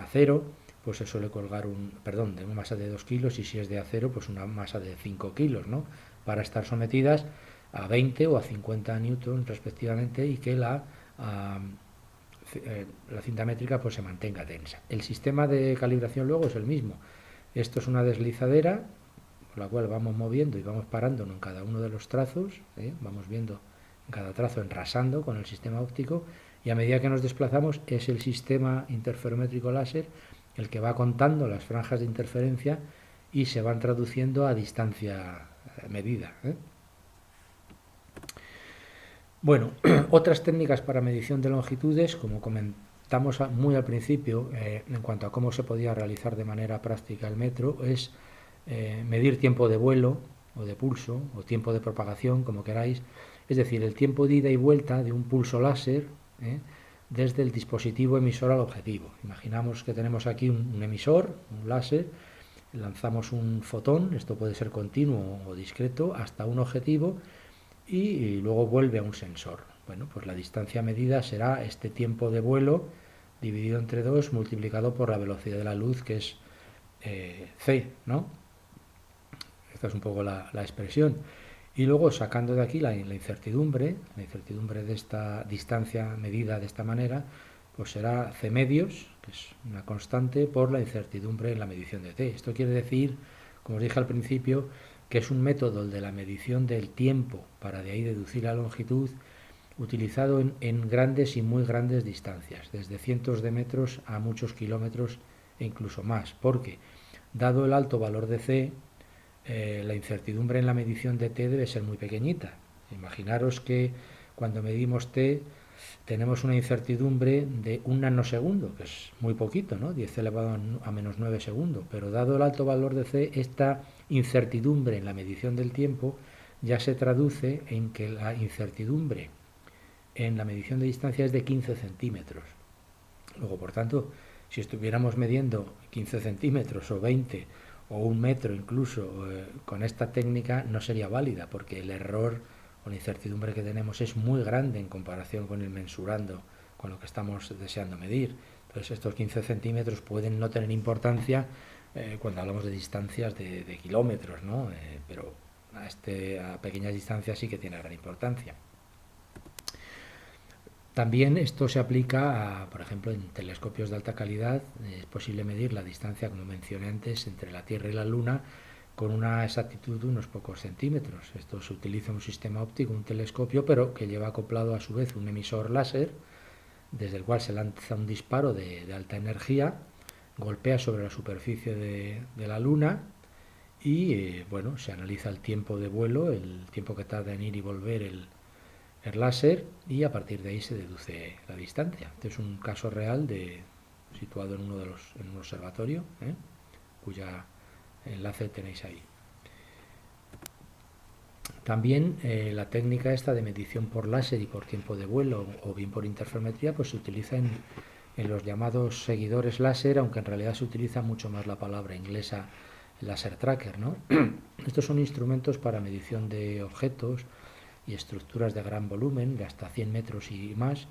acero, pues se suele colgar de una masa de 2 kilos, y si es de acero, pues una masa de 5 kilos, ¿no? Para estar sometidas a 20 o a 50 newtons respectivamente, y que la cinta métrica pues se mantenga tensa. El sistema de calibración luego es el mismo. Esto es una deslizadera por la cual vamos moviendo y vamos parándonos en cada uno de los trazos, vamos viendo en cada trazo enrasando con el sistema óptico, y a medida que nos desplazamos es el sistema interferométrico láser el que va contando las franjas de interferencia y se van traduciendo a distancia medida. Bueno, otras técnicas para medición de longitudes, como comentamos muy al principio, en cuanto a cómo se podía realizar de manera práctica el metro, es medir tiempo de vuelo o de pulso o tiempo de propagación, como queráis, es decir, el tiempo de ida y vuelta de un pulso láser desde el dispositivo emisor al objetivo. Imaginamos que tenemos aquí un emisor, un láser, lanzamos un fotón, esto puede ser continuo o discreto, hasta un objetivo, y luego vuelve a un sensor. Bueno, pues la distancia medida será este tiempo de vuelo dividido entre 2 multiplicado por la velocidad de la luz, que es c, ¿no? Esta es un poco la expresión. Y luego sacando de aquí la incertidumbre de esta distancia medida de esta manera, pues será c medios, que es una constante, por la incertidumbre en la medición de t. Esto quiere decir, como os dije al principio, que es un método, el de la medición del tiempo, para de ahí deducir la longitud, utilizado en grandes y muy grandes distancias, desde cientos de metros a muchos kilómetros e incluso más, porque dado el alto valor de c, la incertidumbre en la medición de t debe ser muy pequeñita. Imaginaros que cuando medimos t tenemos una incertidumbre de un nanosegundo, que es muy poquito, ¿no? 10 elevado a menos 9 segundos, pero dado el alto valor de c, esta incertidumbre en la medición del tiempo ya se traduce en que la incertidumbre en la medición de distancia es de 15 centímetros. Luego, por tanto, si estuviéramos midiendo 15 centímetros o 20 o un metro incluso, con esta técnica no sería válida, porque el error o la incertidumbre que tenemos es muy grande en comparación con el mensurando, con lo que estamos deseando medir. Entonces estos 15 centímetros pueden no tener importancia cuando hablamos de distancias de kilómetros, ¿no? Pero a pequeñas distancias sí que tiene gran importancia. También esto se aplica a, por ejemplo, en telescopios de alta calidad. Es posible medir la distancia, como mencioné antes, entre la Tierra y la Luna con una exactitud de unos pocos centímetros. Esto se utiliza un sistema óptico, un telescopio, pero que lleva acoplado a su vez un emisor láser, desde el cual se lanza un disparo de alta energía, golpea sobre la superficie de la Luna y bueno, se analiza el tiempo de vuelo, el tiempo que tarda en ir y volver el láser, y a partir de ahí se deduce la distancia. Este es un caso real situado en un observatorio, cuya enlace tenéis ahí. También la técnica esta de medición por láser y por tiempo de vuelo o bien por interferometría, pues se utiliza en los llamados seguidores láser, aunque en realidad se utiliza mucho más la palabra inglesa laser tracker, ¿no? Estos son instrumentos para medición de objetos y estructuras de gran volumen, de hasta 100 metros y más,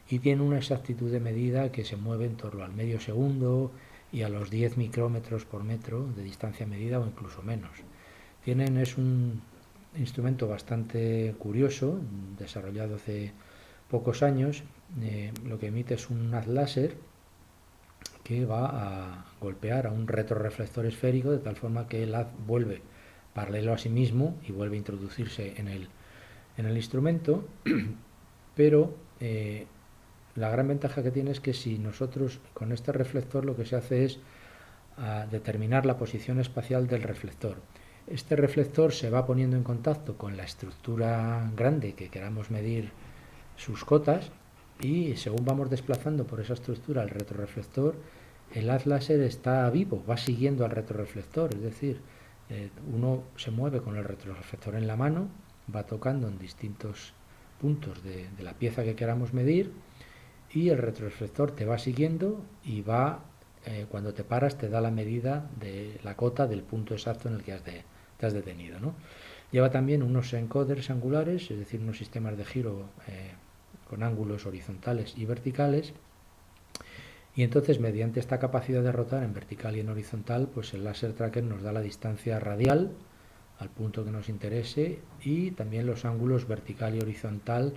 y tienen una exactitud de medida que se mueve en torno al medio segundo y a los 10 micrómetros por metro de distancia medida o incluso menos. Es un instrumento bastante curioso, desarrollado hace pocos años. Lo que emite es un haz láser que va a golpear a un retroreflector esférico de tal forma que el haz vuelve paralelo a sí mismo y vuelve a introducirse en el instrumento, pero la gran ventaja que tiene es que si nosotros con este reflector lo que se hace es determinar la posición espacial del reflector. Este reflector se va poniendo en contacto con la estructura grande que queramos medir sus cotas, y según vamos desplazando por esa estructura el retroreflector, el haz láser está vivo, va siguiendo al retroreflector, es decir, uno se mueve con el retroreflector en la mano, va tocando en distintos puntos de la pieza que queramos medir, y el retroreflector te va siguiendo y cuando te paras te da la medida de la cota del punto exacto en el que te has detenido, ¿no? Lleva también unos encoders angulares, es decir, unos sistemas de giro con ángulos horizontales y verticales, y entonces mediante esta capacidad de rotar en vertical y en horizontal, pues el láser tracker nos da la distancia radial al punto que nos interese y también los ángulos vertical y horizontal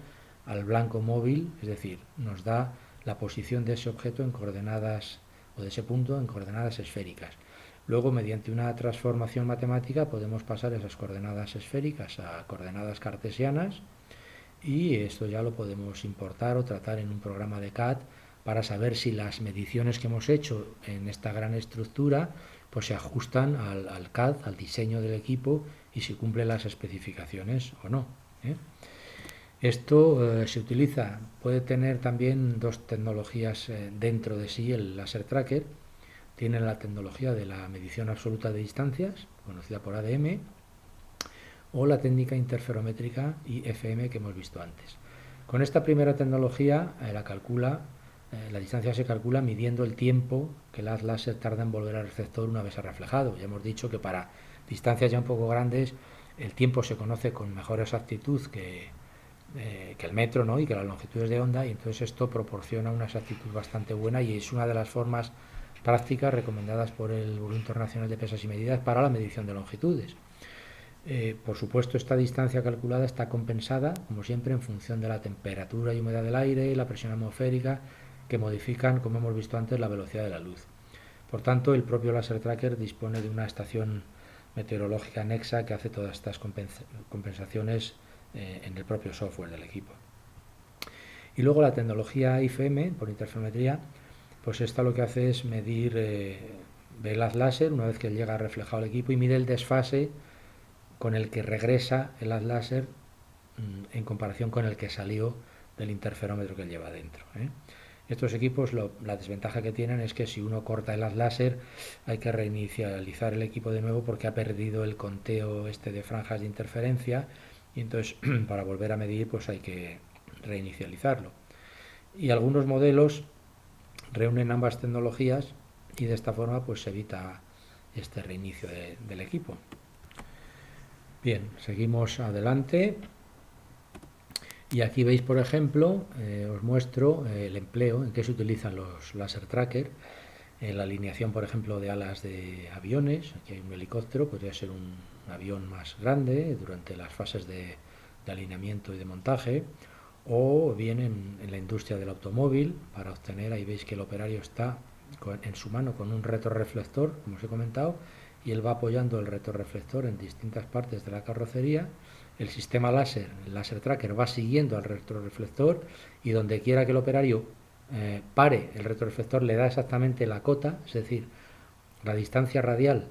al blanco móvil, es decir, nos da la posición de ese objeto en coordenadas, o de ese punto en coordenadas esféricas. Luego, mediante una transformación matemática, podemos pasar esas coordenadas esféricas a coordenadas cartesianas, y esto ya lo podemos importar o tratar en un programa de CAD para saber si las mediciones que hemos hecho en esta gran estructura pues se ajustan al CAD, al diseño del equipo, y si cumple las especificaciones o no. Esto se utiliza, puede tener también dos tecnologías dentro de sí el láser tracker. Tiene la tecnología de la medición absoluta de distancias, conocida por ADM, o la técnica interferométrica IFM que hemos visto antes. Con esta primera tecnología la distancia se calcula midiendo el tiempo que el haz láser tarda en volver al receptor una vez ha reflejado. Ya hemos dicho que para distancias ya un poco grandes el tiempo se conoce con mejor exactitud que el metro, ¿no? Y que las longitudes de onda, y entonces esto proporciona una exactitud bastante buena y es una de las formas prácticas recomendadas por el Buró Internacional de Pesas y Medidas para la medición de longitudes. Por supuesto, esta distancia calculada está compensada, como siempre, en función de la temperatura y humedad del aire y la presión atmosférica, que modifican, como hemos visto antes, la velocidad de la luz. Por tanto, el propio Laser Tracker dispone de una estación meteorológica anexa que hace todas estas compensaciones en el propio software del equipo. Y luego la tecnología IFM, por interferometría, pues esta lo que hace es medir, ve el haz láser una vez que llega reflejado el equipo y mide el desfase con el que regresa el haz láser en comparación con el que salió del interferómetro que lleva dentro. Estos equipos, la desventaja que tienen es que si uno corta el haz láser hay que reinicializar el equipo de nuevo porque ha perdido el conteo de franjas de interferencia y entonces para volver a medir pues hay que reinicializarlo. Y algunos modelos reúnen ambas tecnologías y de esta forma pues se evita este reinicio del equipo. Bien, seguimos adelante. Y aquí veis, por ejemplo, os muestro el empleo en que se utilizan los laser tracker. En la alineación, por ejemplo, de alas de aviones. Aquí hay un helicóptero, podría ser un avión más grande durante las fases de alineamiento y de montaje. O bien en la industria del automóvil, para obtener, ahí veis que el operario está en su mano con un retroreflector, como os he comentado, y él va apoyando el retroreflector en distintas partes de la carrocería. El sistema láser, el láser tracker, va siguiendo al retroreflector y donde quiera que el operario pare el retroreflector le da exactamente la cota, es decir, la distancia radial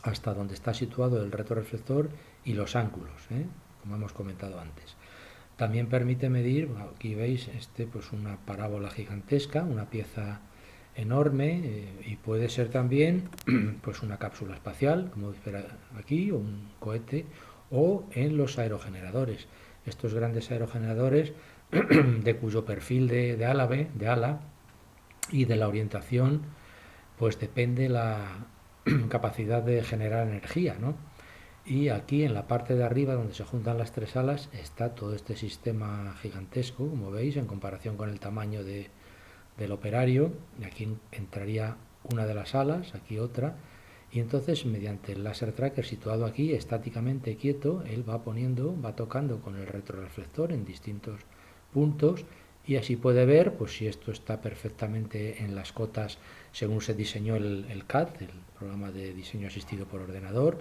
hasta donde está situado el retroreflector y los ángulos, como hemos comentado antes. También permite medir, aquí veis, pues una parábola gigantesca, una pieza enorme, y puede ser también pues una cápsula espacial, como dice aquí, o un cohete, o en los aerogeneradores. Estos grandes aerogeneradores de cuyo perfil de ala y de la orientación, pues depende la capacidad de generar energía, ¿no? Y aquí en la parte de arriba donde se juntan las tres alas está todo este sistema gigantesco, como veis, en comparación con el tamaño del operario. Y aquí entraría una de las alas, aquí otra, y entonces mediante el láser tracker situado aquí estáticamente quieto, él va tocando con el retroreflector en distintos puntos y así puede ver pues si esto está perfectamente en las cotas según se diseñó el CAD, el programa de diseño asistido por ordenador,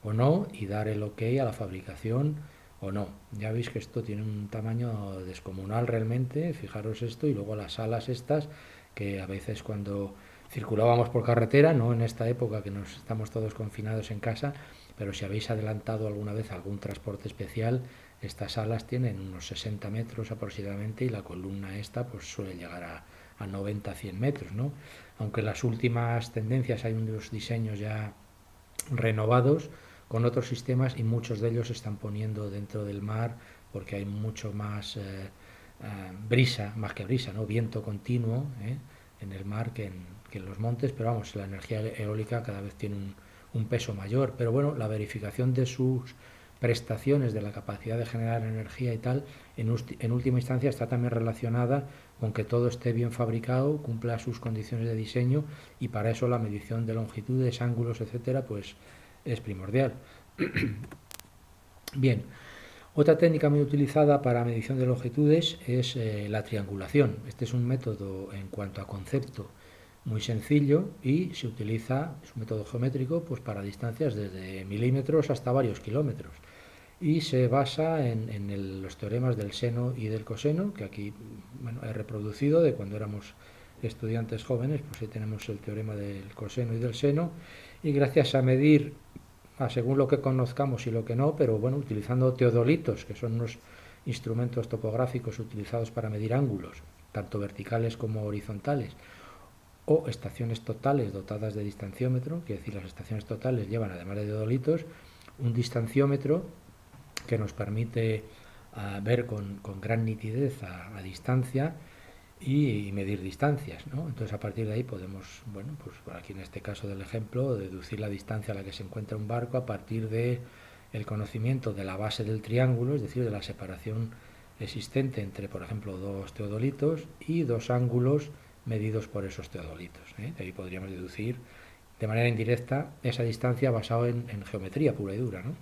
o no, y dar el OK a la fabricación o no. Ya veis que esto tiene un tamaño descomunal realmente, fijaros esto, y luego las alas estas, que a veces cuando circulábamos por carretera, no en esta época que nos estamos todos confinados en casa, pero si habéis adelantado alguna vez algún transporte especial, estas alas tienen unos 60 metros aproximadamente y la columna esta pues suele llegar a 90-100 metros, ¿no? Aunque en las últimas tendencias hay unos diseños ya renovados con otros sistemas y muchos de ellos se están poniendo dentro del mar porque hay mucho más brisa, más que brisa, ¿no? Viento continuo en el mar que en los montes, pero vamos, la energía eólica cada vez tiene un peso mayor, pero bueno, la verificación de sus prestaciones, de la capacidad de generar energía y tal, en última instancia está también relacionada con que todo esté bien fabricado, cumpla sus condiciones de diseño y para eso la medición de longitudes, ángulos, etcétera, pues es primordial. Bien, otra técnica muy utilizada para medición de longitudes es la triangulación. Este es un método en cuanto a concepto muy sencillo y se utiliza, es un método geométrico, pues para distancias desde milímetros hasta varios kilómetros. Y se basa en los teoremas del seno y del coseno, que aquí he reproducido de cuando éramos estudiantes jóvenes, pues ahí tenemos el teorema del coseno y del seno, y gracias a medir según lo que conozcamos y lo que no, pero bueno, utilizando teodolitos, que son unos instrumentos topográficos utilizados para medir ángulos, tanto verticales como horizontales, o estaciones totales dotadas de distanciómetro, quiere decir, las estaciones totales llevan, además de teodolitos, un distanciómetro que nos permite ver con gran nitidez a distancia y medir distancias, ¿no? Entonces a partir de ahí podemos, bueno, pues aquí en este caso del ejemplo, deducir la distancia a la que se encuentra un barco a partir de el conocimiento de la base del triángulo, es decir, de la separación existente entre, por ejemplo, dos teodolitos y dos ángulos medidos por esos teodolitos. De ahí podríamos deducir de manera indirecta esa distancia basada en geometría pura y dura, ¿no?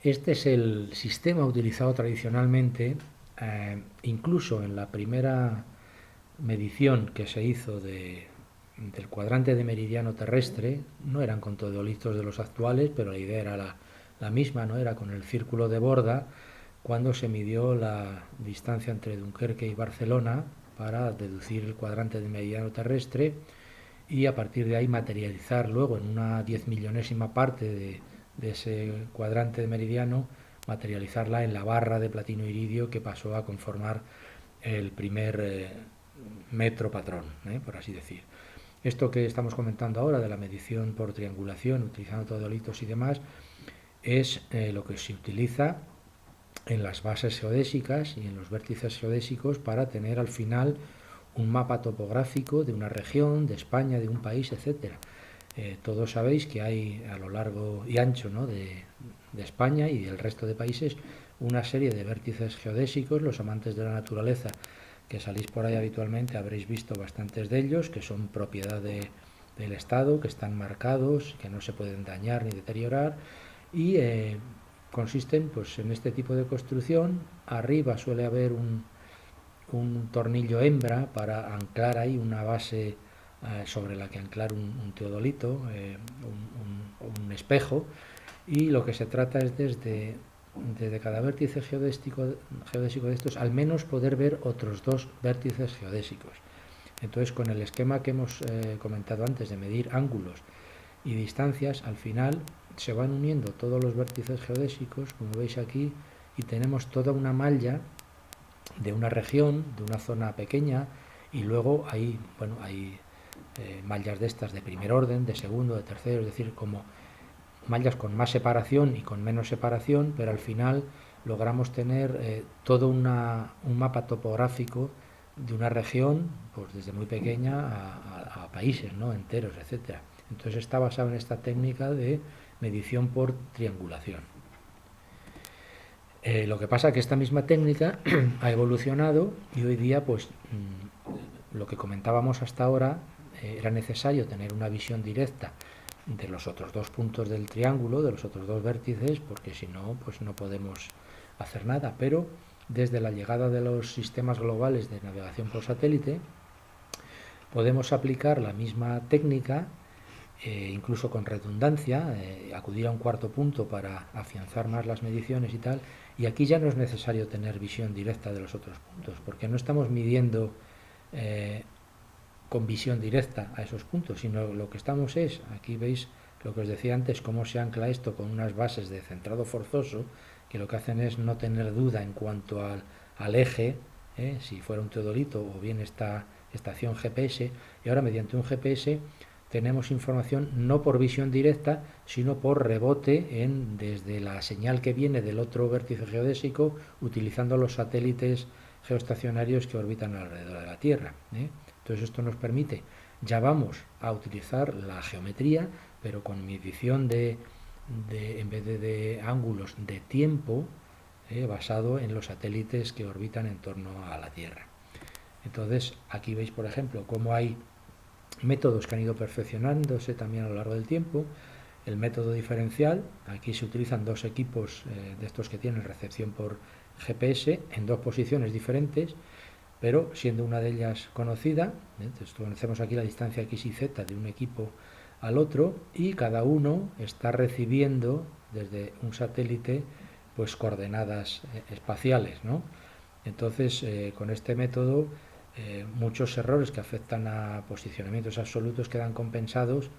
Este es el sistema utilizado tradicionalmente, incluso en la primera medición que se hizo del cuadrante de meridiano terrestre. No eran con teodolitos de los actuales, pero la idea era la misma, ¿no? Era con el círculo de Borda, cuando se midió la distancia entre Dunkerque y Barcelona para deducir el cuadrante de meridiano terrestre y a partir de ahí materializar luego en una 10 millonésima parte de ese cuadrante de meridiano, materializarla en la barra de platino iridio que pasó a conformar el primer metro patrón, por así decir. Esto que estamos comentando ahora de la medición por triangulación, utilizando teodolitos y demás, es lo que se utiliza en las bases geodésicas y en los vértices geodésicos para tener al final un mapa topográfico de una región, de España, de un país, etcétera. Todos sabéis que hay a lo largo y ancho, ¿no?, de España y del resto de países una serie de vértices geodésicos. Los amantes de la naturaleza que salís por ahí habitualmente habréis visto bastantes de ellos, que son propiedad del Estado, que están marcados, que no se pueden dañar ni deteriorar, y consisten pues en este tipo de construcción. Arriba suele haber un tornillo hembra para anclar ahí una base sobre la que anclar un teodolito, un espejo, y lo que se trata es desde cada vértice geodésico de estos al menos poder ver otros dos vértices geodésicos. Entonces, con el esquema que hemos comentado antes de medir ángulos y distancias, al final se van uniendo todos los vértices geodésicos, como veis aquí, y tenemos toda una malla de una región, de una zona pequeña, y luego hay mallas de estas de primer orden, de segundo, de tercero, es decir, como mallas con más separación y con menos separación, pero al final logramos tener todo un mapa topográfico de una región, pues desde muy pequeña a países, ¿no?, enteros, etcétera. Entonces está basado en esta técnica de medición por triangulación. Lo que pasa es que esta misma técnica ha evolucionado y hoy día, pues, lo que comentábamos hasta ahora, era necesario tener una visión directa de los otros dos puntos del triángulo, de los otros dos vértices, porque si no, pues no podemos hacer nada. Pero desde la llegada de los sistemas globales de navegación por satélite, podemos aplicar la misma técnica, incluso con redundancia, acudir a un cuarto punto para afianzar más las mediciones y tal, y aquí ya no es necesario tener visión directa de los otros puntos, porque no estamos midiendo con visión directa a esos puntos, sino lo que estamos es, aquí veis lo que os decía antes, cómo se ancla esto con unas bases de centrado forzoso, que lo que hacen es no tener duda en cuanto al eje, si fuera un teodolito o bien esta estación GPS, y ahora mediante un GPS tenemos información no por visión directa, sino por rebote desde la señal que viene del otro vértice geodésico, utilizando los satélites geoestacionarios que orbitan alrededor de la Tierra. Entonces esto nos permite, ya vamos a utilizar la geometría, pero con medición en vez de ángulos, de tiempo, basado en los satélites que orbitan en torno a la Tierra. Entonces aquí veis, por ejemplo, cómo hay métodos que han ido perfeccionándose también a lo largo del tiempo. El método diferencial, aquí se utilizan dos equipos de estos que tienen recepción por GPS en dos posiciones diferentes, pero siendo una de ellas conocida. Entonces conocemos aquí la distancia x y z de un equipo al otro, y cada uno está recibiendo desde un satélite pues coordenadas espaciales, ¿no? Entonces con este método muchos errores que afectan a posicionamientos absolutos quedan compensados,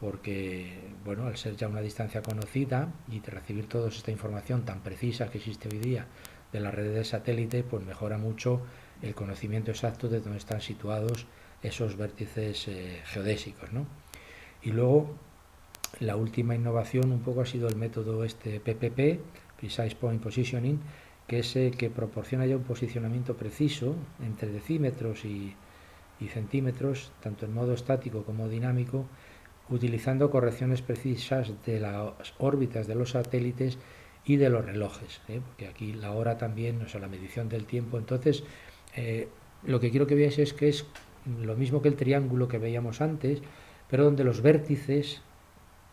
porque, bueno, al ser ya una distancia conocida y de recibir toda esta información tan precisa que existe hoy día de las redes de satélite, pues mejora mucho el conocimiento exacto de dónde están situados esos vértices geodésicos, ¿no? Y luego la última innovación un poco ha sido el método PPP, Precise Point Positioning, que es que proporciona ya un posicionamiento preciso entre decímetros y centímetros, tanto en modo estático como dinámico, utilizando correcciones precisas de las órbitas de los satélites y de los relojes, porque aquí la hora también, o sea, la medición del tiempo. Entonces, lo que quiero que veáis es que es lo mismo que el triángulo que veíamos antes, pero donde los vértices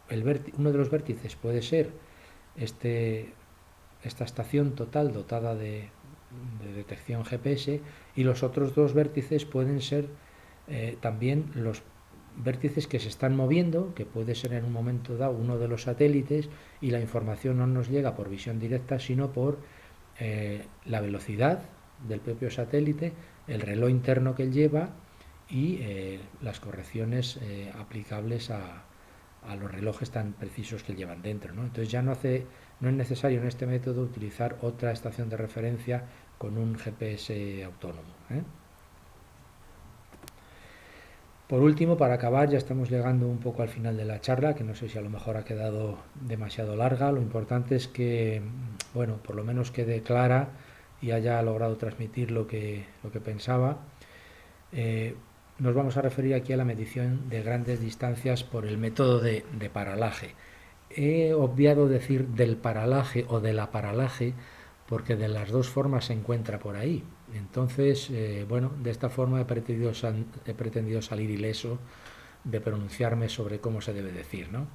uno de los vértices puede ser esta estación total dotada de detección GPS, y los otros dos vértices pueden ser también los vértices que se están moviendo, que puede ser en un momento dado uno de los satélites, y la información no nos llega por visión directa, sino por la velocidad del propio satélite, el reloj interno que él lleva y las correcciones aplicables a los relojes tan precisos que llevan dentro, ¿no? Entonces ya no es necesario en este método utilizar otra estación de referencia con un GPS autónomo, ¿eh? Por último, para acabar, ya estamos llegando un poco al final de la charla, que no sé si a lo mejor ha quedado demasiado larga. Lo importante es que, bueno, por lo menos quede clara y haya logrado transmitir lo que pensaba. Eh, Nos vamos a referir aquí a la medición de grandes distancias por el método de paralaje. He obviado decir del paralaje o de la paralaje porque de las dos formas se encuentra por ahí. Entonces, bueno, de esta forma he pretendido salir ileso de pronunciarme sobre cómo se debe decir, ¿no?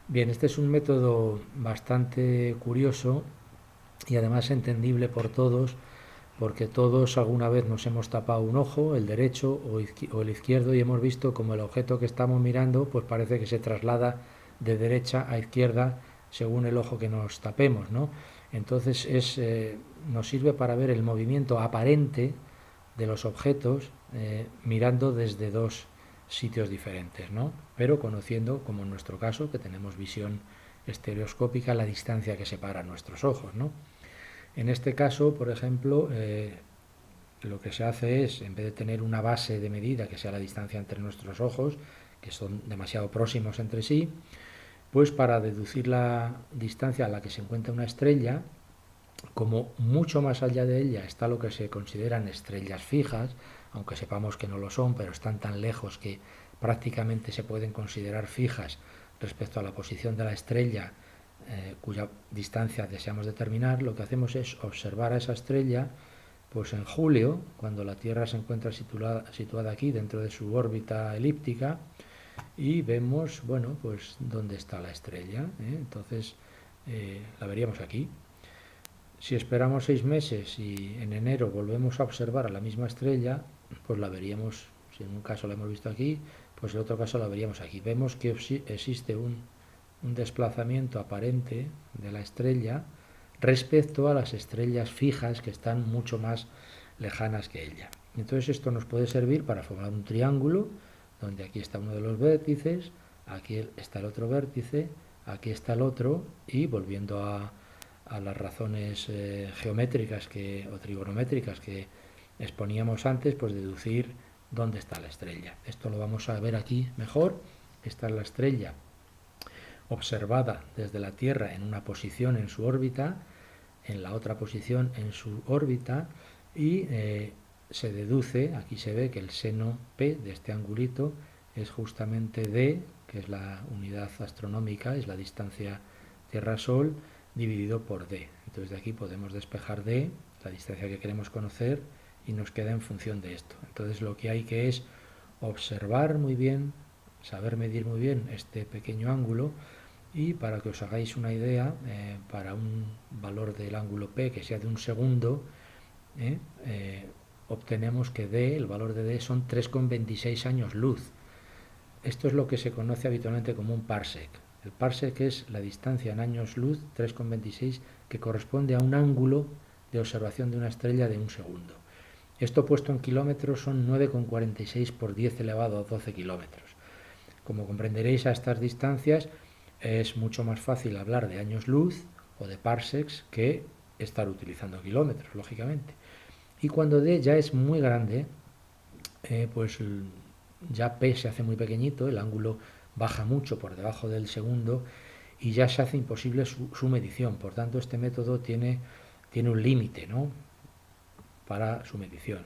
Bien, este es un método bastante curioso y además entendible por todos, porque todos alguna vez nos hemos tapado un ojo, el derecho o el izquierdo, y hemos visto como el objeto que estamos mirando pues parece que se traslada de derecha a izquierda según el ojo que nos tapemos, ¿no? Entonces nos sirve para ver el movimiento aparente de los objetos mirando desde dos sitios diferentes, ¿no? Pero conociendo, como en nuestro caso, que tenemos visión estereoscópica, la distancia que separa nuestros ojos, ¿no? En este caso, por ejemplo, lo que se hace es, en vez de tener una base de medida que sea la distancia entre nuestros ojos, que son demasiado próximos entre sí, pues para deducir la distancia a la que se encuentra una estrella, como mucho más allá de ella está lo que se consideran estrellas fijas, aunque sepamos que no lo son, pero están tan lejos que prácticamente se pueden considerar fijas respecto a la posición de la estrella cuya distancia deseamos determinar, lo que hacemos es observar a esa estrella pues en julio, cuando la Tierra se encuentra situada aquí dentro de su órbita elíptica, y vemos, bueno, pues dónde está la estrella, ¿eh? Entonces la veríamos aquí. Si esperamos 6 meses y en enero volvemos a observar a la misma estrella, pues la veríamos, si en un caso la hemos visto aquí, pues en otro caso la veríamos aquí. Vemos que existe un desplazamiento aparente de la estrella respecto a las estrellas fijas que están mucho más lejanas que ella. Entonces esto nos puede servir para formar un triángulo donde aquí está uno de los vértices, aquí está el otro vértice, aquí está el otro, y volviendo a las razones geométricas o trigonométricas que exponíamos antes, pues deducir dónde está la estrella. Esto lo vamos a ver aquí mejor. Esta es la estrella observada desde la Tierra en una posición en su órbita, en la otra posición en su órbita, y se deduce, aquí se ve que el seno P de este angulito es justamente D, que es la unidad astronómica, es la distancia Tierra-Sol, dividido por D. Entonces de aquí podemos despejar D, la distancia que queremos conocer, y nos queda en función de esto. Entonces lo que hay que es observar muy bien, saber medir muy bien este pequeño ángulo, y para que os hagáis una idea, para un valor del ángulo P que sea de un segundo, obtenemos que D, el valor de D son 3,26 años luz. Esto es lo que se conoce habitualmente como un parsec. El parsec es la distancia en años luz, 3,26, que corresponde a un ángulo de observación de una estrella de un segundo. Esto puesto en kilómetros son 9,46 por 10 elevado a 12 kilómetros. Como comprenderéis, a estas distancias es mucho más fácil hablar de años luz o de parsecs que estar utilizando kilómetros, lógicamente. Y cuando D ya es muy grande, pues ya P se hace muy pequeñito, el ángulo baja mucho por debajo del segundo y ya se hace imposible su medición. Por tanto, este método tiene un límite, ¿no?, para su medición.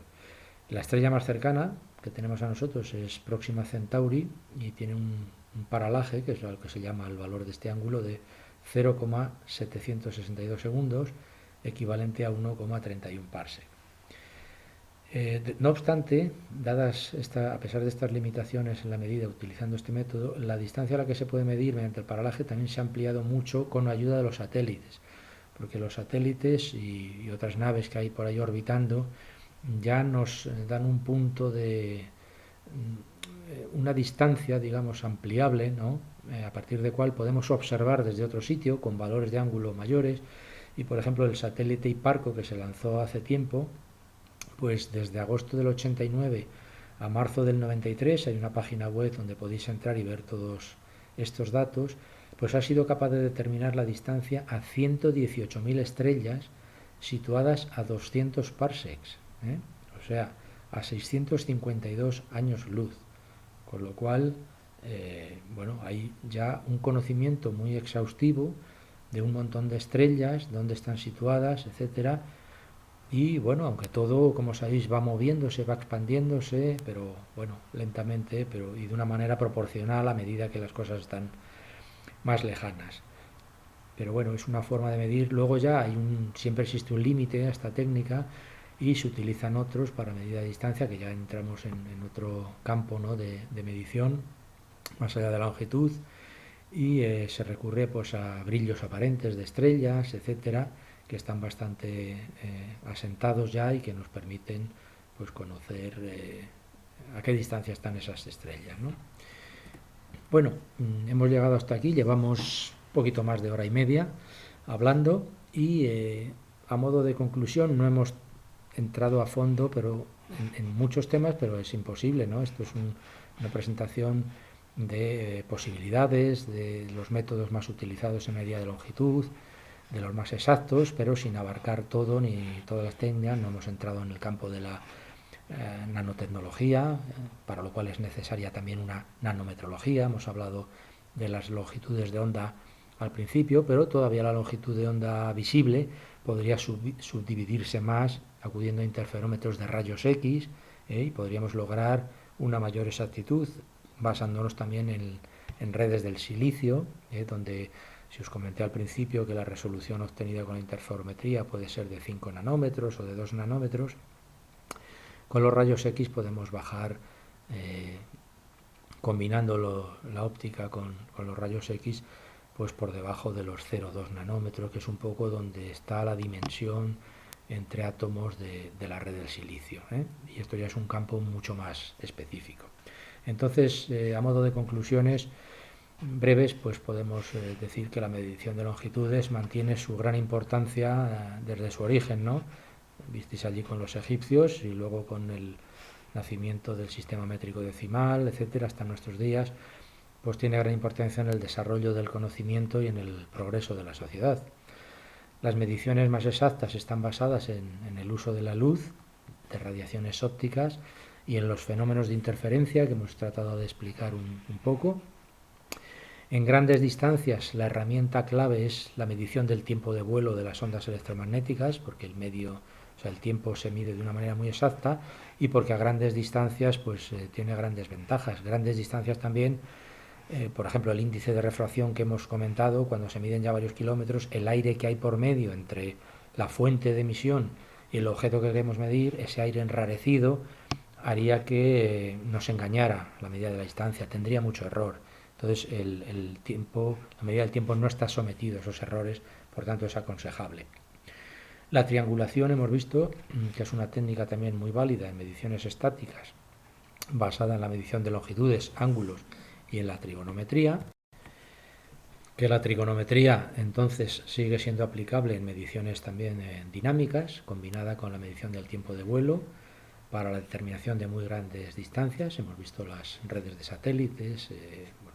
La estrella más cercana que tenemos a nosotros es Próxima Centauri y tiene un paralaje, que es lo que se llama el valor de este ángulo, de 0,762 segundos, equivalente a 1,31 parsec. No obstante, a pesar de estas limitaciones en la medida utilizando este método, la distancia a la que se puede medir mediante el paralaje también se ha ampliado mucho con la ayuda de los satélites, porque los satélites y otras naves que hay por ahí orbitando ya nos dan un punto de una distancia, digamos, ampliable, ¿no? A partir de cual podemos observar desde otro sitio con valores de ángulo mayores. Y por ejemplo el satélite Hiparco, que se lanzó hace tiempo, pues desde agosto del 89 a marzo del 93, hay una página web donde podéis entrar y ver todos estos datos, pues ha sido capaz de determinar la distancia a 118.000 estrellas situadas a 200 parsecs, ¿eh? O sea, a 652 años luz, con lo cual, bueno, hay ya un conocimiento muy exhaustivo de un montón de estrellas, dónde están situadas, etcétera. Y bueno, aunque todo, como sabéis, va moviéndose, va expandiéndose, pero bueno, lentamente, pero y de una manera proporcional a medida que las cosas están más lejanas. Pero bueno, es una forma de medir. Luego ya siempre existe un límite a esta técnica y se utilizan otros para medir a distancia, que ya entramos en otro campo, ¿no?, de medición, más allá de la longitud, y se recurre pues a brillos aparentes de estrellas, etcétera, que están bastante asentados ya y que nos permiten pues conocer a qué distancia están esas estrellas, ¿no? Bueno, hemos llegado hasta aquí, llevamos un poquito más de hora y media hablando y a modo de conclusión no hemos entrado a fondo pero en muchos temas, pero es imposible, ¿no? Esto es una presentación de posibilidades, de los métodos más utilizados en medida de longitud, de los más exactos, pero sin abarcar todo ni todas las técnicas. No hemos entrado en el campo de la nanotecnología, para lo cual es necesaria también una nanometrología. Hemos hablado de las longitudes de onda al principio, pero todavía la longitud de onda visible podría subdividirse más acudiendo a interferómetros de rayos X, y podríamos lograr una mayor exactitud basándonos también en redes del silicio, donde, si os comenté al principio que la resolución obtenida con la interferometría puede ser de 5 nanómetros o de 2 nanómetros, con los rayos X podemos bajar, combinando la óptica con los rayos X, pues por debajo de los 0,2 nanómetros, que es un poco donde está la dimensión entre átomos de la red del silicio, ¿eh? Y esto ya es un campo mucho más específico. Entonces, a modo de conclusiones breves, pues podemos decir que la medición de longitudes mantiene su gran importancia desde su origen, ¿no? Visteis allí con los egipcios y luego con el nacimiento del sistema métrico decimal, etcétera, hasta nuestros días, pues tiene gran importancia en el desarrollo del conocimiento y en el progreso de la sociedad. Las mediciones más exactas están basadas en el uso de la luz, de radiaciones ópticas y en los fenómenos de interferencia que hemos tratado de explicar un poco. En grandes distancias, la herramienta clave es la medición del tiempo de vuelo de las ondas electromagnéticas, porque el tiempo se mide de una manera muy exacta y porque a grandes distancias pues tiene grandes ventajas. Grandes distancias también, por ejemplo, el índice de refracción que hemos comentado, cuando se miden ya varios kilómetros, el aire que hay por medio entre la fuente de emisión y el objeto que queremos medir, ese aire enrarecido, haría que nos engañara la medida de la distancia, tendría mucho error. Entonces la medida del tiempo no está sometido a esos errores, por tanto es aconsejable. La triangulación hemos visto que es una técnica también muy válida en mediciones estáticas, basada en la medición de longitudes, ángulos y en la trigonometría. Que la trigonometría entonces sigue siendo aplicable en mediciones también dinámicas, combinada con la medición del tiempo de vuelo, para la determinación de muy grandes distancias. Hemos visto las redes de satélites,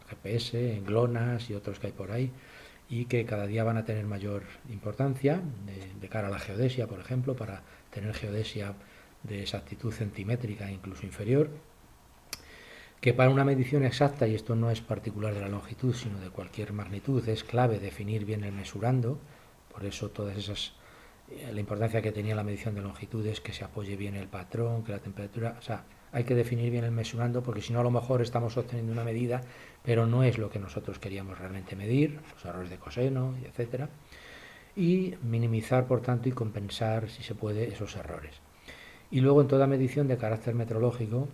GPS, GLONASS y otros que hay por ahí, y que cada día van a tener mayor importancia de cara a la geodesia, por ejemplo, para tener geodesia de exactitud centimétrica incluso inferior, que para una medición exacta, y esto no es particular de la longitud, sino de cualquier magnitud, es clave definir bien el mesurando. Por eso todas esas, la importancia que tenía la medición de longitud es que se apoye bien el patrón, que la temperatura, o sea, hay que definir bien el mesurando, porque si no a lo mejor estamos obteniendo una medida, pero no es lo que nosotros queríamos realmente medir, los errores de coseno, etcétera, y minimizar por tanto y compensar, si se puede, esos errores. Y luego en toda medición de carácter metrológico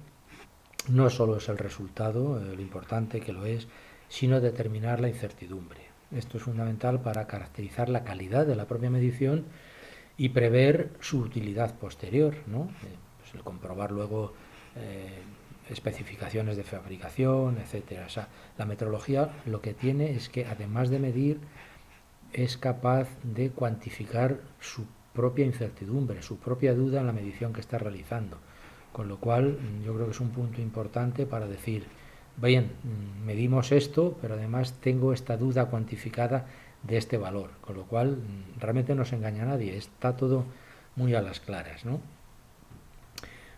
no solo es el resultado, lo importante que lo es, sino determinar la incertidumbre. Esto es fundamental para caracterizar la calidad de la propia medición y prever su utilidad posterior, ¿no? Pues el comprobar luego especificaciones de fabricación, etcétera. O sea, la metrología lo que tiene es que además de medir es capaz de cuantificar su propia incertidumbre, su propia duda en la medición que está realizando. Con lo cual, yo creo que es un punto importante para decir, bien, medimos esto, pero además tengo esta duda cuantificada de este valor. Con lo cual, realmente no se engaña a nadie, está todo muy a las claras, ¿no?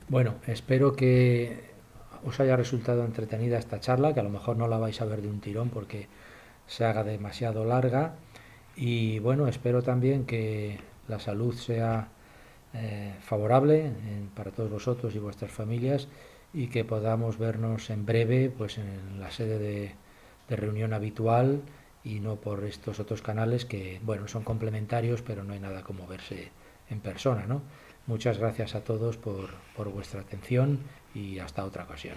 Bueno, espero que os haya resultado entretenida esta charla, que a lo mejor no la vais a ver de un tirón porque se haga demasiado larga. Y bueno, espero también que la salud sea favorable para todos vosotros y vuestras familias y que podamos vernos en breve pues en la sede de reunión habitual y no por estos otros canales que bueno son complementarios pero no hay nada como verse en persona, ¿no? Muchas gracias a todos por vuestra atención y hasta otra ocasión.